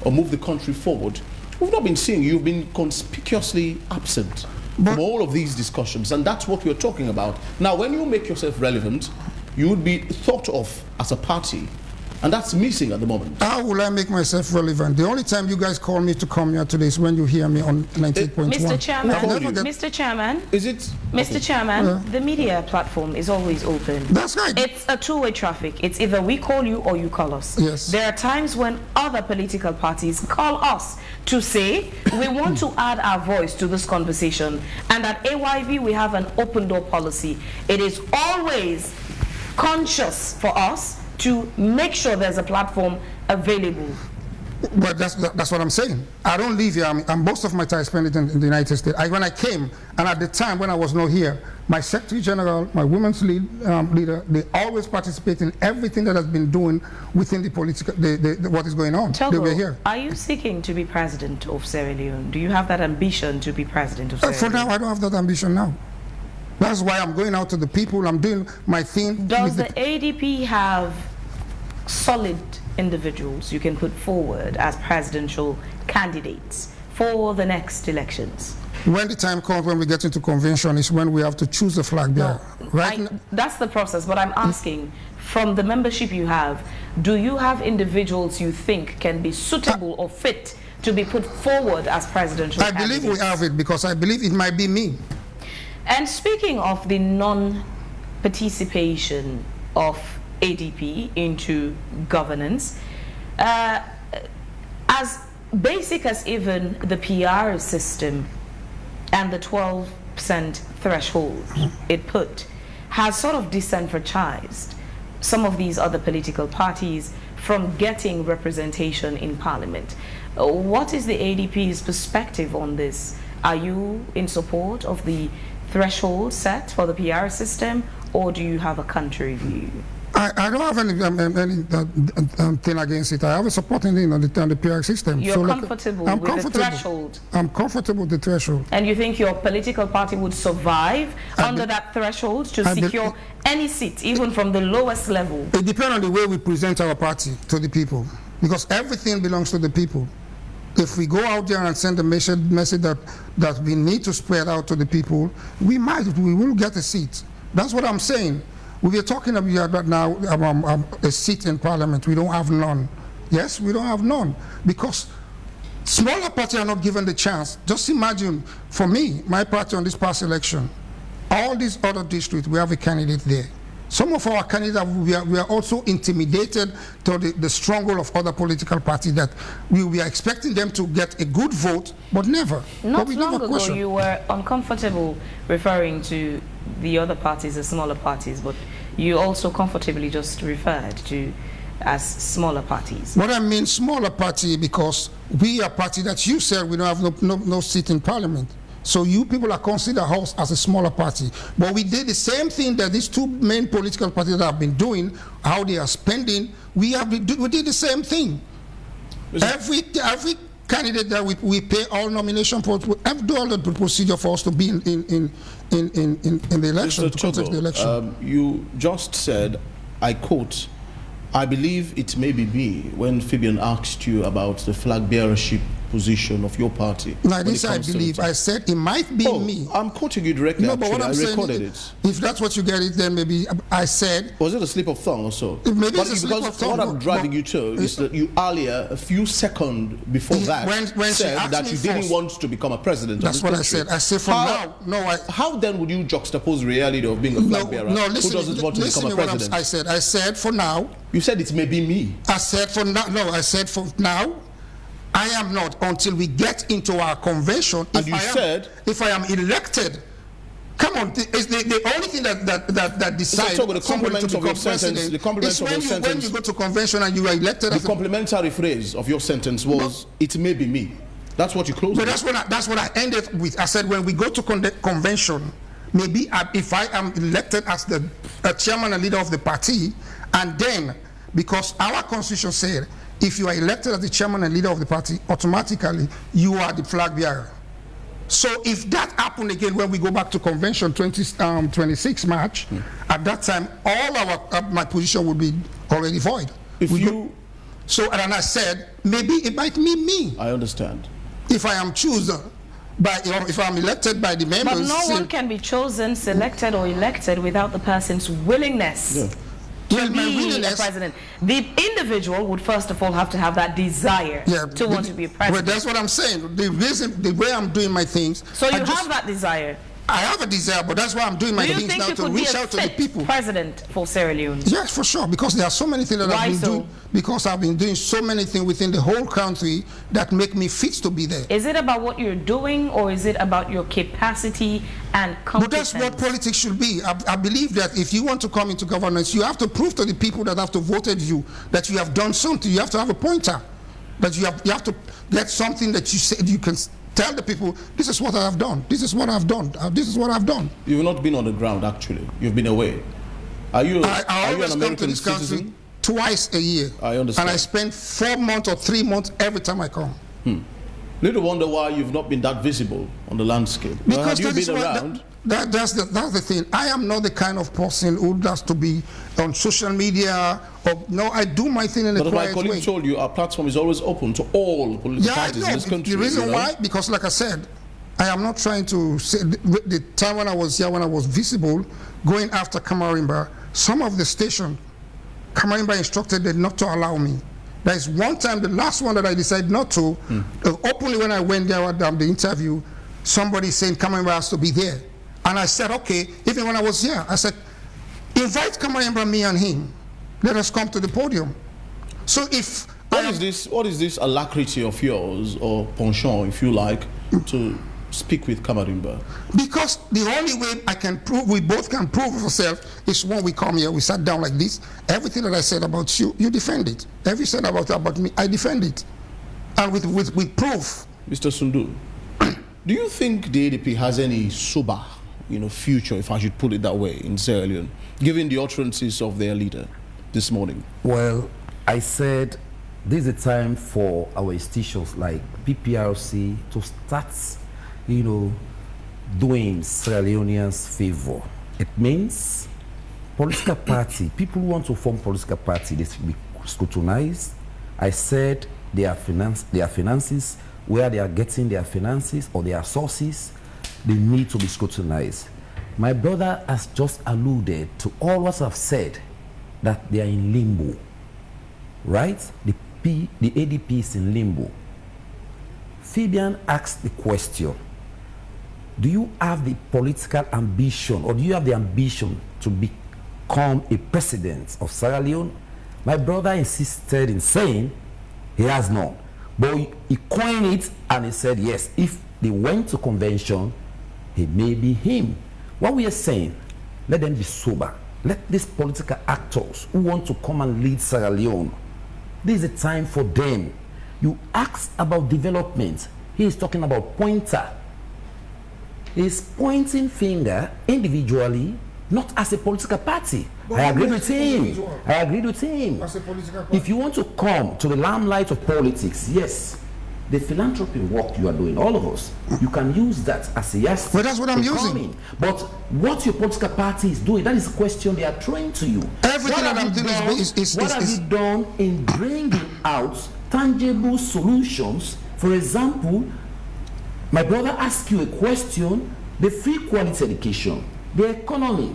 or move the country forward. We've not been seeing you. You've been conspicuously absent from all of these discussions, and that's what we're talking about. Now, when you make yourself relevant, you would be thought of as a party And that's missing at the moment. How will I make myself relevant? The only time you guys call me to come here today is when you hear me on 98.1. Mr. Chairman, Mr. Chairman, is it? Mr. Chairman, the media platform is always open. That's right. It's a two-way traffic. It's either we call you or you call us. Yes. There are times when other political parties call us to say, we want to add our voice to this conversation. And at AYV, we have an open door policy. It is always conscious for us to make sure there's a platform available. But that's what I'm saying. I don't live here. I'm most of my time spent it in the United States. When I came, and at the time when I was not here, my Secretary General, my women's leader, they always participate in everything that has been doing within the political, what is going on. Togo, they were here. Are you seeking to be president of Sierra Leone? Do you have that ambition to be president of Sierra Leone? For now, I don't have that ambition now. That's why I'm going out to the people. I'm doing my thing. Does the ADP have solid individuals you can put forward as presidential candidates for the next elections? When the time comes, when we get into convention, is when we have to choose a flag bearer. That's the process, but I'm asking, from the membership you have, do you have individuals you think can be suitable or fit to be put forward as presidential candidates? I believe we have it, because I believe it might be me. And speaking of the non-participation of ADP into governance, as basic as even the PR system and the 12% threshold it put has sort of disenfranchised some of these other political parties from getting representation in parliament. What is the ADP's perspective on this? Are you in support of the threshold set for the PR system, or do you have a contrary view? I don't have any thing against it. I have a supporting thing on the PR system. You're comfortable with the threshold? I'm comfortable with the threshold. And you think your political party would survive under that threshold to secure any seat, even from the lowest level? It depends on the way we present our party to the people, because everything belongs to the people. If we go out there and send a message that we need to spread out to the people, we will get a seat. That's what I'm saying. We are talking about now a seat in parliament. We don't have none. Yes, we don't have none, because smaller parties are not given the chance. Just imagine, for me, my party on this past election, all these other districts, we have a candidate there. Some of our candidates, we are also intimidated to the struggle of other political parties, that we are expecting them to get a good vote, but never. Not long ago, you were uncomfortable referring to the other parties as smaller parties, but you also comfortably just referred to as smaller parties. What I mean smaller party, because we are a party that you said we don't have no seat in parliament. So you people are considered us as a smaller party. But we did the same thing that these two main political parties have been doing, how they are spending. We did the same thing. Every candidate that we pay all nomination for, we have to do all the procedure for us to be in the election, to contest the election. You just said, I quote, "I believe it may be me," when Fabian asked you about the flag bearership position of your party. No, I didn't say I believe. I said it might be me. I'm quoting you directly. No, actually. but what I'm saying, recorded it. If that's what you get it, then maybe I said. Was it a slip of tongue or so? Maybe but it's a slip of tongue. What I'm driving you to is that you earlier, a few seconds before that, when said that you didn't want to become a president. That's what I said. I said for now. No, how then would you juxtapose reality of being a flag bearer? No, listen. Who doesn't want to become a president? I said for now. You said it may be me. I said for now. No, I said for now. I am not until we get into our convention. And you said, if I am elected, come on, it's the only thing that decides the complement of your sentence. The complement of your sentence. When you go to convention and you are elected. The complementary phrase of your sentence was, "It may be me." That's what you closed. But that's what I ended with. I said, when we go to convention, maybe if I am elected as the chairman and leader of the party, and then because our constitution said, if you are elected as the chairman and leader of the party, automatically you are the flag bearer. So if that happened again when we go back to convention 26 March, at that time all my position would be already void. And I said, maybe it might be me. I understand. If I am chosen if I'm elected by the members. But no one can be chosen, selected or elected without the person's willingness. Yeah. to be a president. The individual would first of all have to have that desire to want to be a president. Well, that's what I'm saying. The way I'm doing my things. So you have that desire. I have a desire, but that's why I'm doing my things now to reach out to the people. President for Sierra Leone? Yes, for sure, because there are so many things that I've been doing. Because I've been doing so many things within the whole country that make me fit to be there. Is it about what you're doing, or is it about your capacity and competence? But that's what politics should be. I believe that if you want to come into governance, you have to prove to the people that have to voted you that you have done something. You have to have a pointer. That you have to get something that you said you can tell the people, this is what I have done, this is what I've done, this is what I've done. You've not been on the ground, actually. You've been away. Are you I always come to this country twice a year. I understand. And I spend 4 months or 3 months every time I come. Little wonder why you've not been that visible on the landscape. Because have you been around? That's the thing. I am not the kind of person who has to be on social media. No, I do my thing in a quiet way. But my colleague told you our platform is always open to all political parties in this country. The reason why, because like I said, I am not trying to say the time when I was here, when I was visible, going after Kamarainba, some of the station, Kamarainba instructed them not to allow me. There is one time, the last one that I decided not to, openly when I went there at the interview, somebody saying Kamarainba has to be there. And I said, okay, even when I was here, I said, invite Kamarainba, me and him. Let us come to the podium. So if... What is this alacrity of yours, or penchant, if you like, to speak with Kamarainba? Because the only way I can prove, we both can prove ourselves, is when we come here, we sat down like this, everything that I said about you, you defend it. Everything said about me, I defend it. And with proof. Mr. Sundu, do you think the ADP has any sober, future, if I should put it that way, in Sierra Leone, given the utterances of their leader this morning? Well, I said this is a time for our institutions like PPRC to start, doing Sierra Leoneans favor. It means political party, people who want to form political party, they should be scrutinized. I said their finances, where they are getting their finances or their sources, they need to be scrutinized. My brother has just alluded to all what I've said, that they are in limbo, right? The ADP is in limbo. Fabian asked the question, do you have the political ambition, or do you have the ambition to become a president of Sierra Leone? My brother insisted in saying he has none. But he coined it and he said, yes, if they went to convention, it may be him. What we are saying, let them be sober. Let these political actors who want to come and lead Sierra Leone, this is a time for them. You ask about development. He is talking about pointer. He is pointing finger individually, not as a political party. I agree with him. I agree with him. As a political party. If you want to come to the limelight of politics, yes, the philanthropy work you are doing, all of us, you can use that as a yes. But that's what I'm using. But what your political party is doing, that is a question they are throwing to you. Everything that I'm doing what have you done in bringing out tangible solutions? For example, my brother asked you a question, the free quality education, the economy,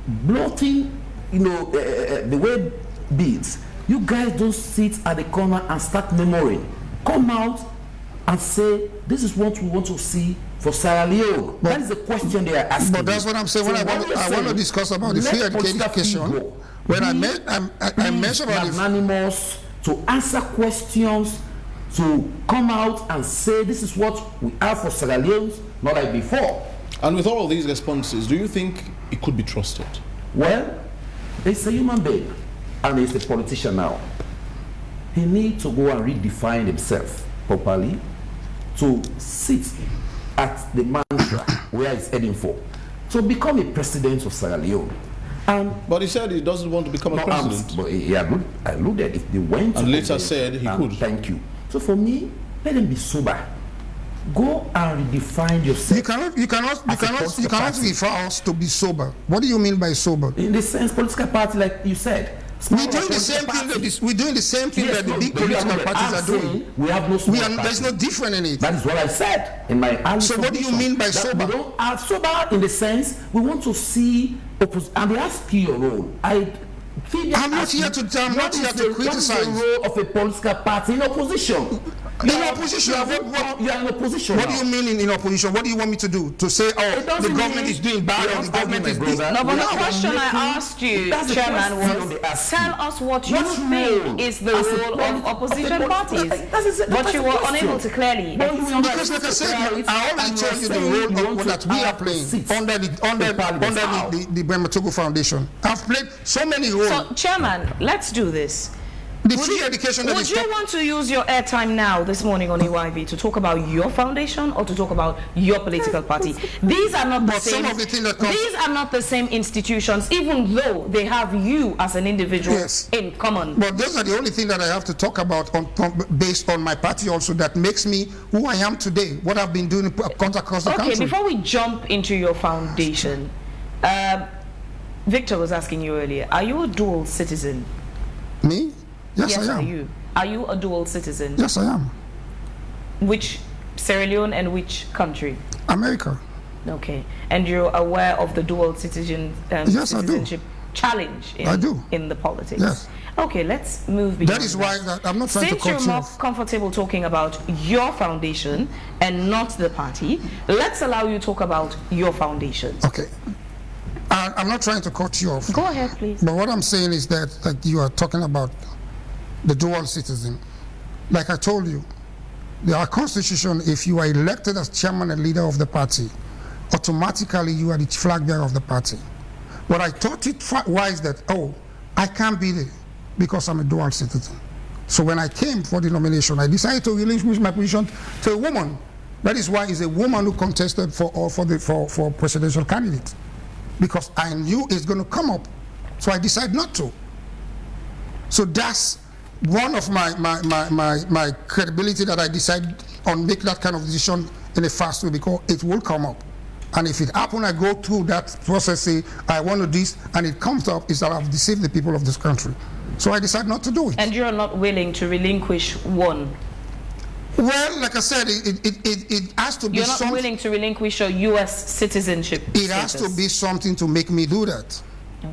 bloating, the way bids. You guys don't sit at the corner and start memorizing. Come out and say, this is what we want to see for Sierra Leone. That is the question they are asking. But that's what I'm saying. So I want to discuss about the free education. When I mentioned about the anonymous to answer questions, to come out and say this is what we have for Sierra Leone, not like before. And with all of these responses, do you think it could be trusted? Well, it's a human being, and he's a politician now. He needs to go and redefine himself properly to sit at the mantra where he's heading for, to become a president of Sierra Leone. But he said he doesn't want to become a president. But he alluded if they went to and later said he could. Thank you. So for me, let him be sober. Go and redefine yourself. You cannot refer us to be sober. What do you mean by sober? In the sense, political party, like you said. We're doing the same thing that the big political parties are doing. We have no sober. There's no different in it. That is what I said in my early So what do you mean by sober? We don't have sober in the sense we want to see and they ask you your role. I'm not here to criticize. What is the role of a political party in opposition? In opposition, you are in opposition. What do you mean in opposition? What do you want me to do? To say, oh, the government is doing bad, or the government is doing... No, but the question I asked you, Chairman, was tell us what you think is the role of opposition parties. But you were unable to clearly express. Because like I said, I already told you the role that we are playing under the Brima Togo Foundation. I've played so many roles. So, Chairman, let's do this. The free education that would you want to use your airtime now this morning on EYV to talk about your foundation or to talk about your political party? These are not the same. These are not the same institutions, even though they have you as an individual in common. But those are the only thing that I have to talk about based on my party also that makes me who I am today, what I've been doing across the country. Okay, before we jump into your foundation, Victor was asking you earlier, are you a dual citizen? Me? Yes, I am. Are you a dual citizen? Yes, I am. Which Sierra Leone and which country? America. Okay. And you're aware of the dual citizenship challenge in the politics? Yes. Okay, let's move beyond that. Is why I'm not trying to cut you off. Since you're more comfortable talking about your foundation and not the party, let's allow you to talk about your foundation. Okay. I'm not trying to cut you off. Go ahead, please. But what I'm saying is that you are talking about the dual citizen. Like I told you, our constitution, if you are elected as chairman and leader of the party, automatically you are the flag bearer of the party. What I thought it wise that, I can't be there because I'm a dual citizen. So when I came for the nomination, I decided to relinquish my position to a woman. That is why it's a woman who contested for presidential candidate. Because I knew it's going to come up. So I decided not to. So that's one of my credibility that I decide on make that kind of decision in a fast way because it will come up. And if it happens, I go through that process, say, I want to do this, and it comes up, is that I've deceived the people of this country. So I decide not to do it. And you're not willing to relinquish one? Well, like I said, it has to be something... You're not willing to relinquish your U.S. citizenship It has to be something to make me do that.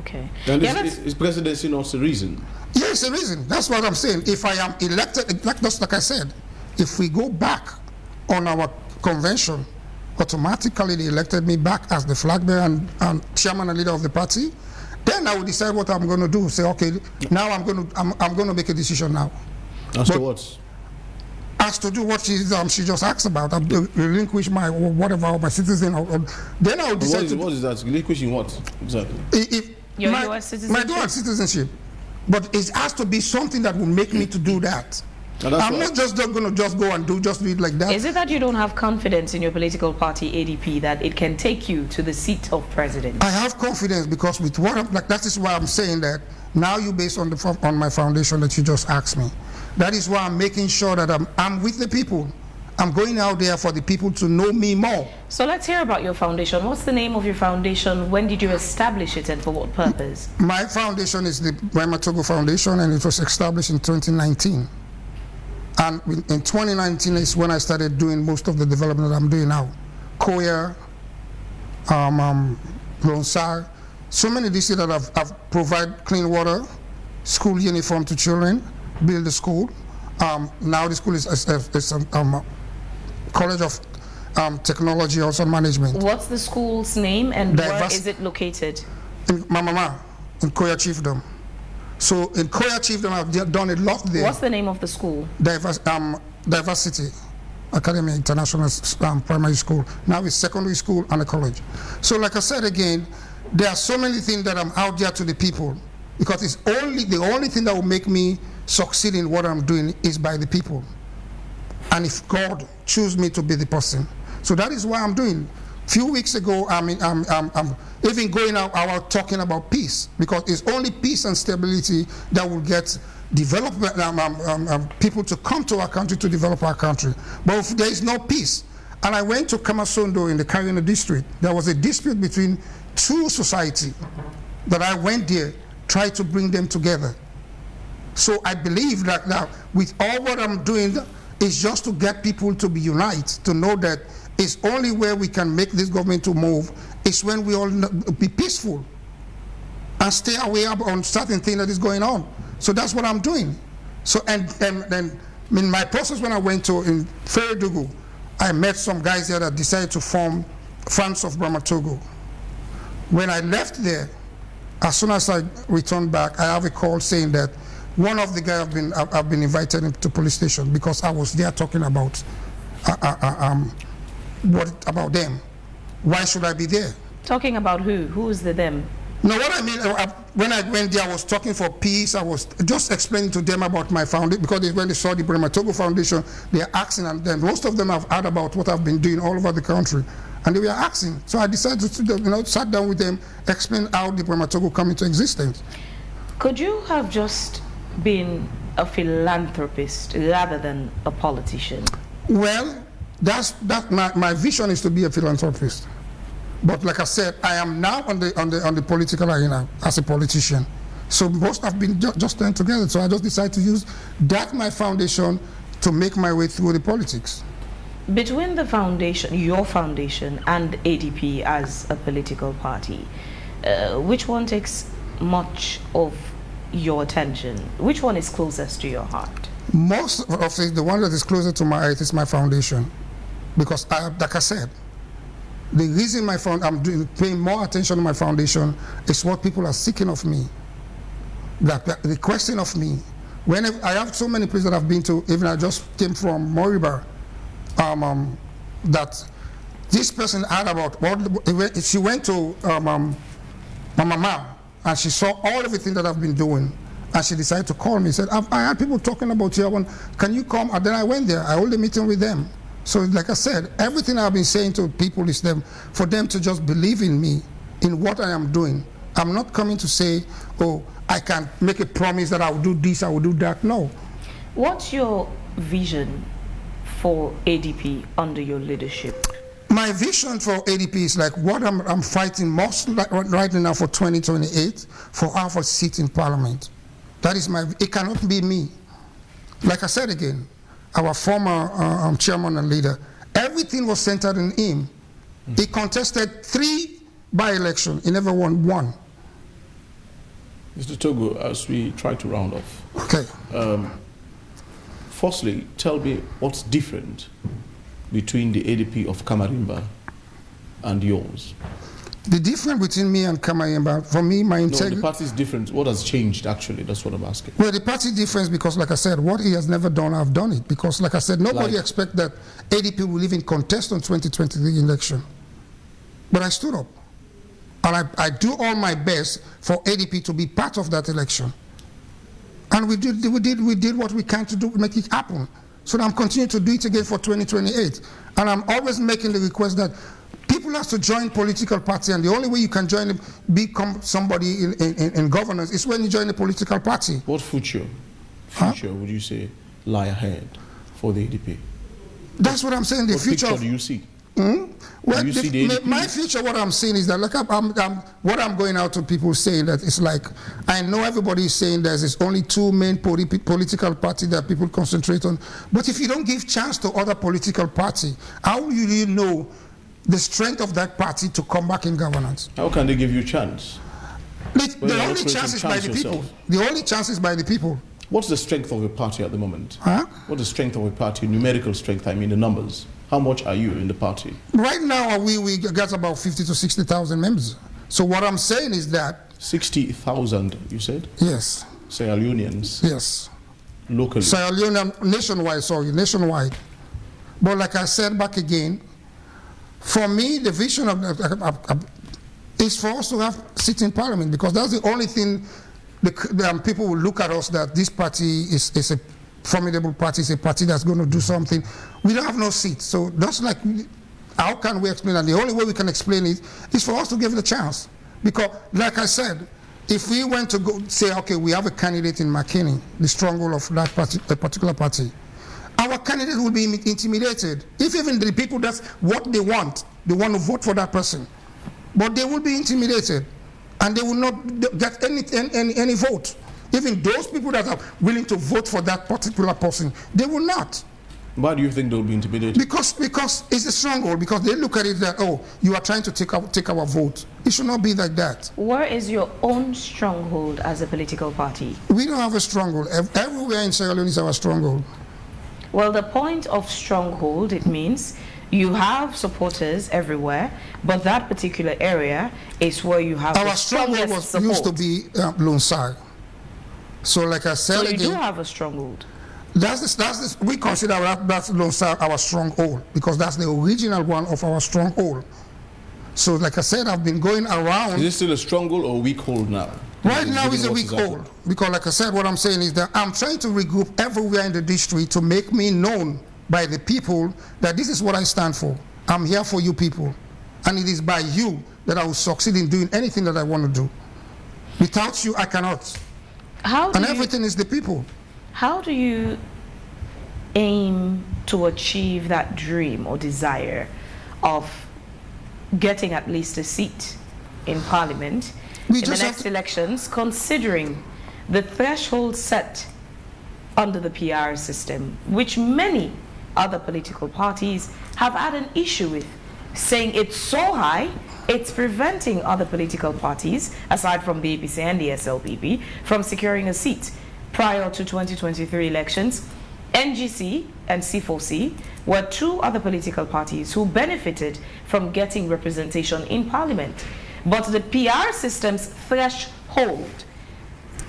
Okay. And is presidency not the reason? Yes, the reason. That's what I'm saying. If I am elected, just like I said, if we go back on our convention, automatically they elected me back as the flag bearer and chairman and leader of the party, then I will decide what I'm going to do. Say, okay, now I'm going to make a decision now. As to what? As to do what she just asked about, I'll relinquish my whatever, my citizen. Then I will decide. What is that? Relinquishing what exactly? Your U.S. citizenship? My dual citizenship. But it has to be something that will make me to do that. I'm not just going to go and do it like that. Is it that you don't have confidence in your political party, ADP, that it can take you to the seat of president? I have confidence because with what that is why I'm saying that now you based on my foundation that you just asked me. That is why I'm making sure that I'm with the people. I'm going out there for the people to know me more. So let's hear about your foundation. What's the name of your foundation? When did you establish it and for what purpose? My foundation is the Brima Togo Foundation and it was established in 2019. And in 2019 is when I started doing most of the development that I'm doing now. Koya, Lonsar, so many DC that I've provide clean water, school uniform to children, build the school. Now the school is College of Technology, also management. What's the school's name and where is it located? In Mamama, in Koya Chiefdom. So in Koya Chiefdom, I've done a lot there. What's the name of the school? Diversity Academy International Primary School. Now it's secondary school and a college. So like I said again, there are so many things that I'm out there to the people because it's the only thing that will make me succeed in what I'm doing is by the people. And if God choose me to be the person. So that is what I'm doing. Few weeks ago, I'm even going out talking about peace because it's only peace and stability that will get development, people to come to our country to develop our country. But if there is no peace, and I went to Kamasondo in the Kamarainba district, there was a dispute between two societies that I went there, tried to bring them together. So I believe that now with all what I'm doing is just to get people to be united, to know that it's only where we can make this government to move is when we all be peaceful. and stay away on certain things that is going on. So that's what I'm doing. So and then in my process when I went to in Togo, I met some guys there that decided to form Friends of Brima Togo. When I left there, as soon as I returned back, I have a call saying that one of the guys I've been invited into police station because I was there talking about what about them. Why should I be there? Talking about who? Who is the them? No, what I mean, when I went there, I was talking for peace. I was just explaining to them about my foundation, because when they saw the Brima Togo Foundation, they are asking, and then most of them have heard about what I've been doing all over the country, and they were asking. So I decided to, sat down with them, explain how the Brima Togo come into existence. Could you have just been a philanthropist rather than a politician? Well, my vision is to be a philanthropist. But like I said, I am now on the political arena as a politician. So most have been just turned together. So I just decided to use that my foundation to make my way through the politics. Between the foundation, your foundation, and ADP as a political party, which one takes much of your attention? Which one is closest to your heart? Most of it, the one that is closer to my heart is my foundation, because like I said, the reason I'm paying more attention to my foundation is what people are seeking of me. The question of me. Whenever I have so many places that I've been to, even I just came from Moriba, that this person heard about. She went to my mama and she saw everything that I've been doing, and she decided to call me. Said, I had people talking about you. Can you come? And then I went there. I held a meeting with them. So like I said, everything I've been saying to people is for them to just believe in me, in what I am doing. I'm not coming to say, oh, I can make a promise that I will do this, I will do that. No. What's your vision for ADP under your leadership? My vision for ADP is like what I'm fighting most right now for 2028, for half a seat in Parliament. That is it cannot be me. Like I said again, our former chairman and leader, everything was centered in him. He contested 3 by-elections. He never won 1. Mr. Togo, as we try to round off, okay. Firstly, tell me what's different between the ADP of Kamarainba and yours. The difference between me and Kamarainba, for me, my integrity... No, the party is different. What has changed, actually? That's what I'm asking. Well, the party difference, because, like I said, what he has never done, I've done it. Because, like I said, nobody expect that ADP will even contest on 2023 election. But I stood up. And I do all my best for ADP to be part of that election. And we did what we can to make it happen. So I'm continuing to do it again for 2028. And I'm always making the request that people have to join political party, and the only way you can join, become somebody in governance is when you join a political party. What future would you say lie ahead for the ADP? That's what I'm saying. The what future. Picture do you see? Well, you see the ADP? My future, what I'm saying is that, like, what I'm going out to people saying that it's like, I know everybody is saying there's only 2 main political parties that people concentrate on, but if you don't give chance to other political parties, how will you know the strength of that party to come back in governance? How can they give you a chance? The only chance is by the people. The only chance is by the people. What's the strength of your party at the moment? Huh? What's the strength of your party? Numerical strength, I mean the numbers. How much are you in the party? Right now, we got about 50 to 60,000 members. So what I'm saying is that... 60,000, you said? Yes. Sierra Leoneans? Yes. Locally? Sierra Leone, nationwide. But like I said back again, for me, the vision is for us to have sit in Parliament, because that's the only thing people will look at us, that this party is a formidable party, is a party that's going to do something. We don't have no seat. So that's like, how can we explain that? The only way we can explain it is for us to give it a chance. Because, like I said, if we went to go say, okay, we have a candidate in McKinney, the stronghold of that party, a particular party, our candidate will be intimidated. If even the people, that's what they want to vote for that person. But they will be intimidated, and they will not get any vote. Even those people that are willing to vote for that particular person, they will not. Why do you think they'll be intimidated? Because it's a stronghold. Because they look at it that, oh, you are trying to take our vote. It should not be like that. Where is your own stronghold as a political party? We don't have a stronghold. Everywhere in Sierra Leone is our stronghold. Well, the point of stronghold, it means you have supporters everywhere, but that particular area is where you have our stronghold used to be Lonsai. So, like I said, so you do have a stronghold. We consider that's Lonsai our stronghold because that's the original one of our stronghold. So, like I said, I've been going around. Is it still a stronghold or weak hold now? Right now is a weak hold because, like I said, what I'm saying is that I'm trying to regroup everywhere in the district to make me known by the people that this is what I stand for. I'm here for you people, and it is by you that I will succeed in doing anything that I want to do. Without you, I cannot. Everything is the people. How do you aim to achieve that dream or desire of getting at least a seat in Parliament in the next elections, considering the threshold set under the PR system, which many other political parties have had an issue with, saying it's so high, it's preventing other political parties, aside from the APC and the SLPP, from securing a seat. Prior to 2023 elections, NGC and C4C were two other political parties who benefited from getting representation in Parliament. But the PR system's threshold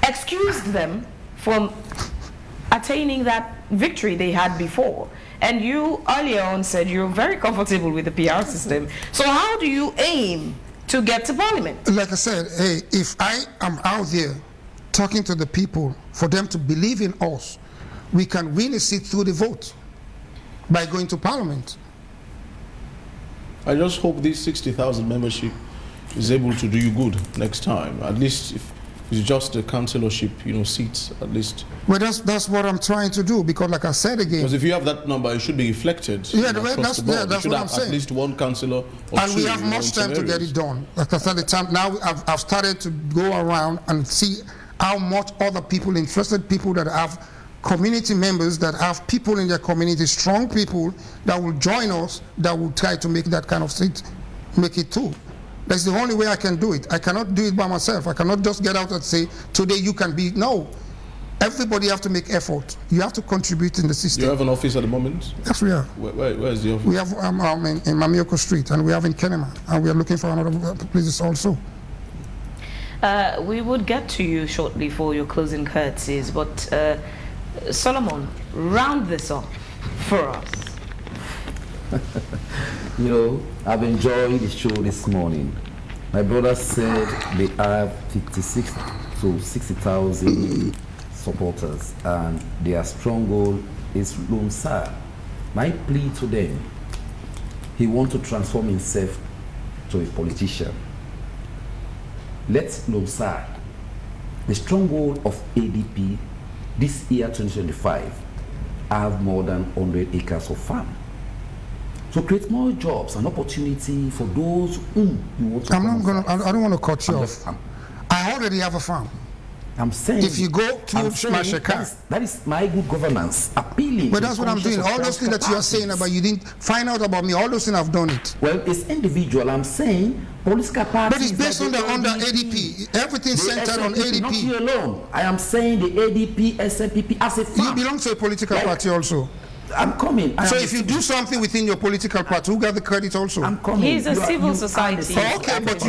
excused them from attaining that victory they had before. And you earlier on said you're very comfortable with the PR system. So how do you aim to get to Parliament? Like I said, hey, if I am out there talking to the people for them to believe in us, we can win a seat through the vote by going to Parliament. I just hope this 60,000 membership is able to do you good next time. At least if it's just a councillorship, seats, at least. Well, that's what I'm trying to do, because like I said again. Because if you have that number, it should be reflected. Yeah, that's what I'm saying. At least one councillor or and we have much time to get it done. Like I said, the time now I've started to go around and see how much other people, interested people that have community members, that have people in their community, strong people that will join us, that will try to make that kind of seat, make it too. That's the only way I can do it. I cannot do it by myself. I cannot just get out and say, today you can be. No. Everybody have to make effort. You have to contribute in the system. You have an office at the moment? Yes, we are. Where is the office? We have in Numerical Street, and we have in Kenema, and we are looking for another places also. We would get to you shortly for your closing curtsies, but Solomon, round this off for us. I've enjoyed the show this morning. My brother said they have 56 to 60,000 supporters, and their stronghold is Lonsai. My plea to them, he wants to transform himself to a politician. Let Lonsai, the stronghold of ADP, this year 2025, have more than 100 acres of farm. So create more jobs and opportunity for those whom you want to. I don't want to cut you off. I already have a farm. I'm saying, if you go to Mashaka, that is my good governance appealing. But that's what I'm doing. All those things that you are saying about, you didn't find out about me. All those things I've done it. Well, it's individual. I'm saying political parties. But it's based on under ADP. Everything centered on ADP. Not you alone. I am saying the ADP, SLPP as a farm. You belong to a political party also. I'm coming. So if you do something within your political party, who got the credit also? I'm coming. He's a civil society. Okay, but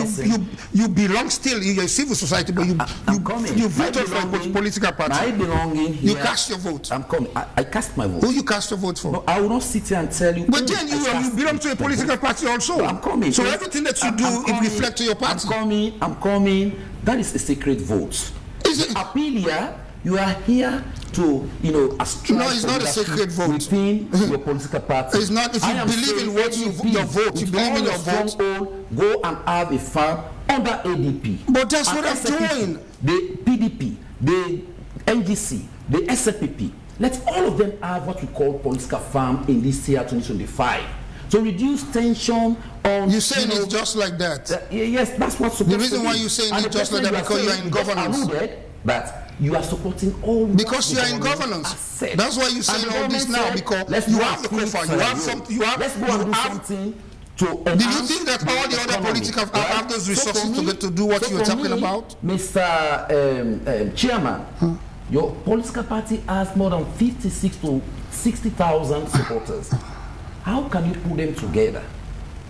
you belong still in your civil society, but you voted for a political party. My belonging here. You cast your vote. I'm coming. I cast my vote. Who you cast your vote for? No, I will not sit here and tell you. But then you belong to a political party also. I'm coming. So everything that you do, it reflects to your party. I'm coming. That is a secret vote. Is it? Apelia, you are here to, no, it's not a secret vote within your political party. It's not. If you believe in what your vote, you believe in your vote. Go and have a farm under ADP. But that's what I'm doing. The PDP, the NGC, the SLPP. Let all of them have what we call political farm in this year 2025. To reduce tension on. You're saying it's just like that? Yes, that's what's supposed to be. The reason why you're saying it's just like that because you're in governance. But you are supporting all. Because you are in governance. That's why you're saying all this now, because you have the profile, you have something, you have. Let's go and do something. Do you think that all the other political have those resources to do what you're talking about? Mr. Chairman, your political party has more than 56 to 60,000 supporters. How can you put them together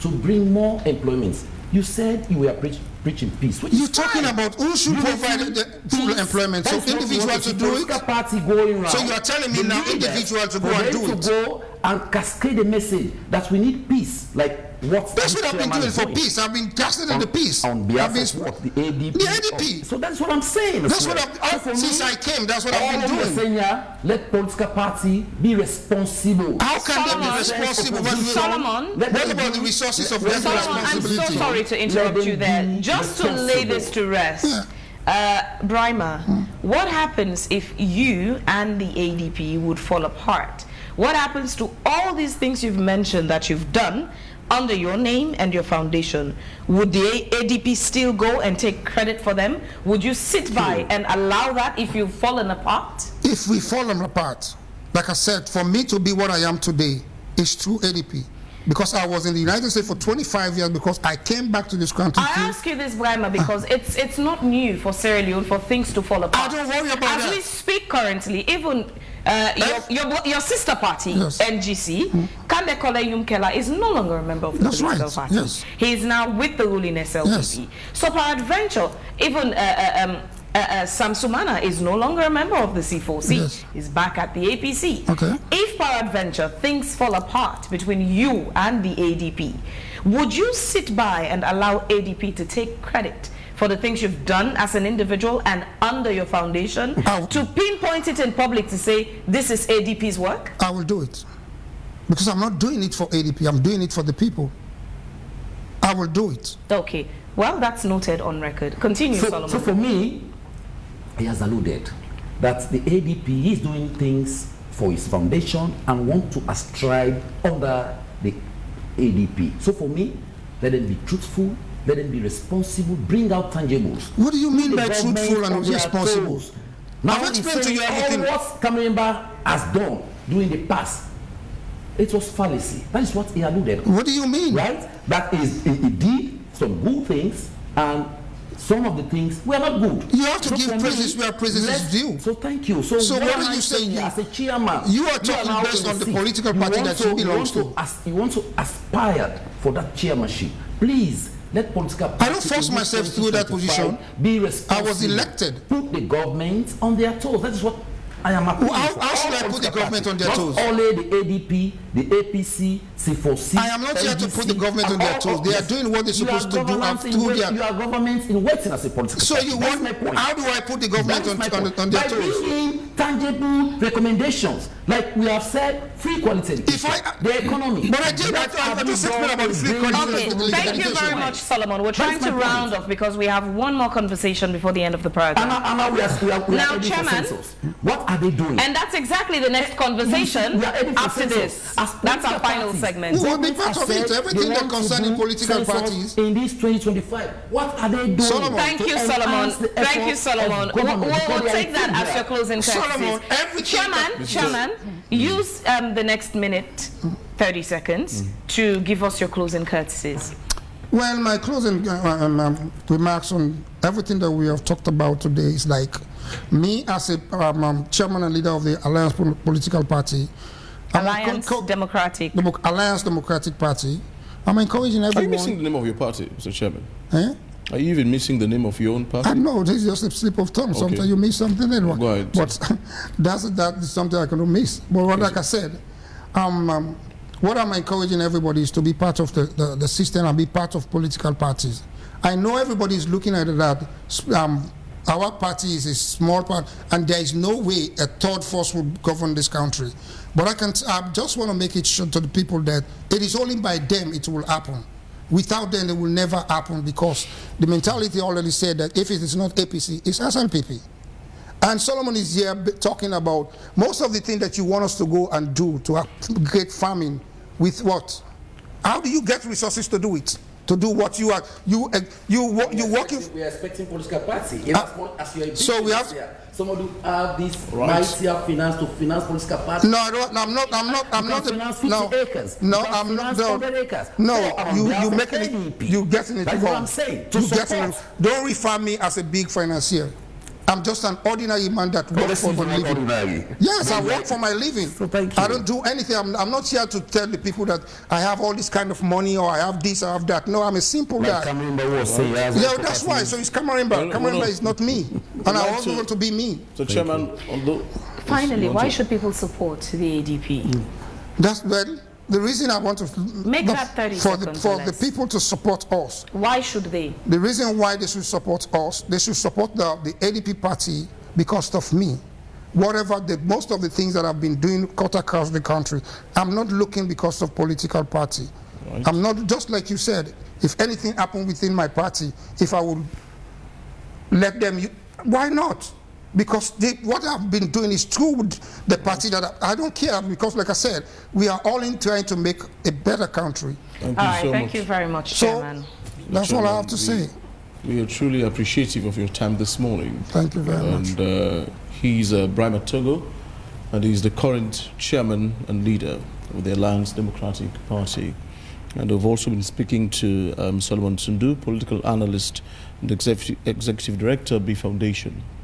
to bring more employment? You said you were preaching peace. You're talking about who should provide the full employment, so individuals to do it. Party going so you are telling me now individuals to go and do it. Go and cascade a message that we need peace, like what. That's what I've been doing for peace. I've been casting the peace. On behalf of what? The ADP. The ADP. So that's what I'm saying. That's what I've since I came. That's what I've been doing. Saying, let political party be responsible. How can they be responsible? Solomon, what about the resources of their responsibility? I'm so sorry to interrupt you there. Just to lay this to rest, Brima, what happens if you and the ADP would fall apart? What happens to all these things you've mentioned that you've done under your name and your foundation? Would the ADP still go and take credit for them? Would you sit by and allow that if you've fallen apart? If we've fallen apart, like I said, for me to be what I am today is through ADP. Because I was in the United States for 25 years, because I came back to this country. I ask you this, Brima, because it's not new for Sierra Leone for things to fall apart. I don't worry about that. As we speak currently, even your sister party, NGC, Kande Kole Yumkela, is no longer a member of the political party. Yes. He is now with the ruling SLPP. Yes. So peradventure, even Samsumana is no longer a member of the C4C. Yes. He's back at the APC. Okay. If peradventure things fall apart between you and the ADP, would you sit by and allow ADP to take credit for the things you've done as an individual and under your foundation, to pinpoint it in public to say this is ADP's work? I will do it. Because I'm not doing it for ADP, I'm doing it for the people. I will do it. Okay. Well, that's noted on record. Continue, Solomon. So for me, he has alluded that the ADP is doing things for his foundation and want to ascribe under the ADP. So for me, let them be truthful, let them be responsible, bring out tangibles. What do you mean by truthful and responsible? Now I've explained to you everything. All what Kamarainba has done during the past, it was fallacy. That is what he alluded. What do you mean? Right? That is, he did some good things, and some of the things were not good. You have to give praises where praises is due. So thank you. So what are you saying? As a chairman, you are talking based on the political party that you belong to. You want to aspire for that chairmanship. Please, let political parties. I don't force myself through that position. Be responsible. I was elected. Put the government on their toes. That is what I am appealing for. How should I put the government on their toes? Not only the ADP, the APC, C4C. I am not here to put the government on their toes. They are doing what they're supposed to do through their. You are government in waiting as a political party. So you want? How do I put the government on their toes? By bringing tangible recommendations, like we have said, free quality education, the economy. But I did. I just said about free quality education. Okay, thank you very much, Solomon. We're trying to round off because we have one more conversation before the end of the program. And now we are Chairman, what are they doing? And that's exactly the next conversation after this. That's our final segment. Who will be part of it? Everything that concerns political parties. In this 2025, what are they doing? Solomon. Thank you, Solomon. Thank you, Solomon. We'll take that as your closing Solomon, Chairman, use the next minute, 30 seconds, to give us your closing courtesies. Well, my closing remarks on everything that we have talked about today is like me as a chairman and leader of the Alliance Political Party. Alliance Democratic Party. I'm encouraging everyone. Are you missing the name of your party, Mr. Chairman? Eh? Are you even missing the name of your own party? I know, this is just a slip of tongue. Sometimes you miss something. Go ahead. But that is something I cannot miss. But like I said, what I'm encouraging everybody is to be part of the system and be part of political parties. I know everybody is looking at it that our party is a small part, and there is no way a third force would govern this country. But I just want to make it sure to the people that it is only by them it will happen. Without them, it will never happen, because the mentality already said that if it is not APC, it's SLPP. And Solomon is here talking about most of the things that you want us to go and do to get farming with what? How do you get resources to do it? to do what you are. You working. We are expecting political party. In as much as you are so we have. Someone who have this mightier finance to finance political party. No, I don't. I'm not. Finance 50 acres. No, I'm not. No, you making it. You getting it wrong. That's what I'm saying. You getting it. Don't refer me as a big financier. I'm just an ordinary man that works for my living. Yes, I work for my living. So thank you. I don't do anything. I'm not here to tell the people that I have all this kind of money or I have this, I have that. No, I'm a simple guy. Yeah, that's why. So it's Kamarainba. Kamarainba is not me. And I also want to be me. So, Chairman, although... Finally, why should people support the ADP? That's well. The reason I want to make that 30 seconds for the people to support us. Why should they? The reason why they should support us, they should support the ADP party because of me. Whatever most of the things that I've been doing cut across the country, I'm not looking because of political party. Right. I'm not, just like you said, if anything happened within my party, if I would let them, why not? Because what I've been doing is through the party that I don't care, because like I said, we are all in trying to make a better country. Thank you very much, Chairman. That's all I have to say. We are truly appreciative of your time this morning. Thank you very much. And he's Brima Togo, and he's the current chairman and leader of the Alliance Democratic Party. And we've also been speaking to Salone, political analyst and executive director, B Foundation.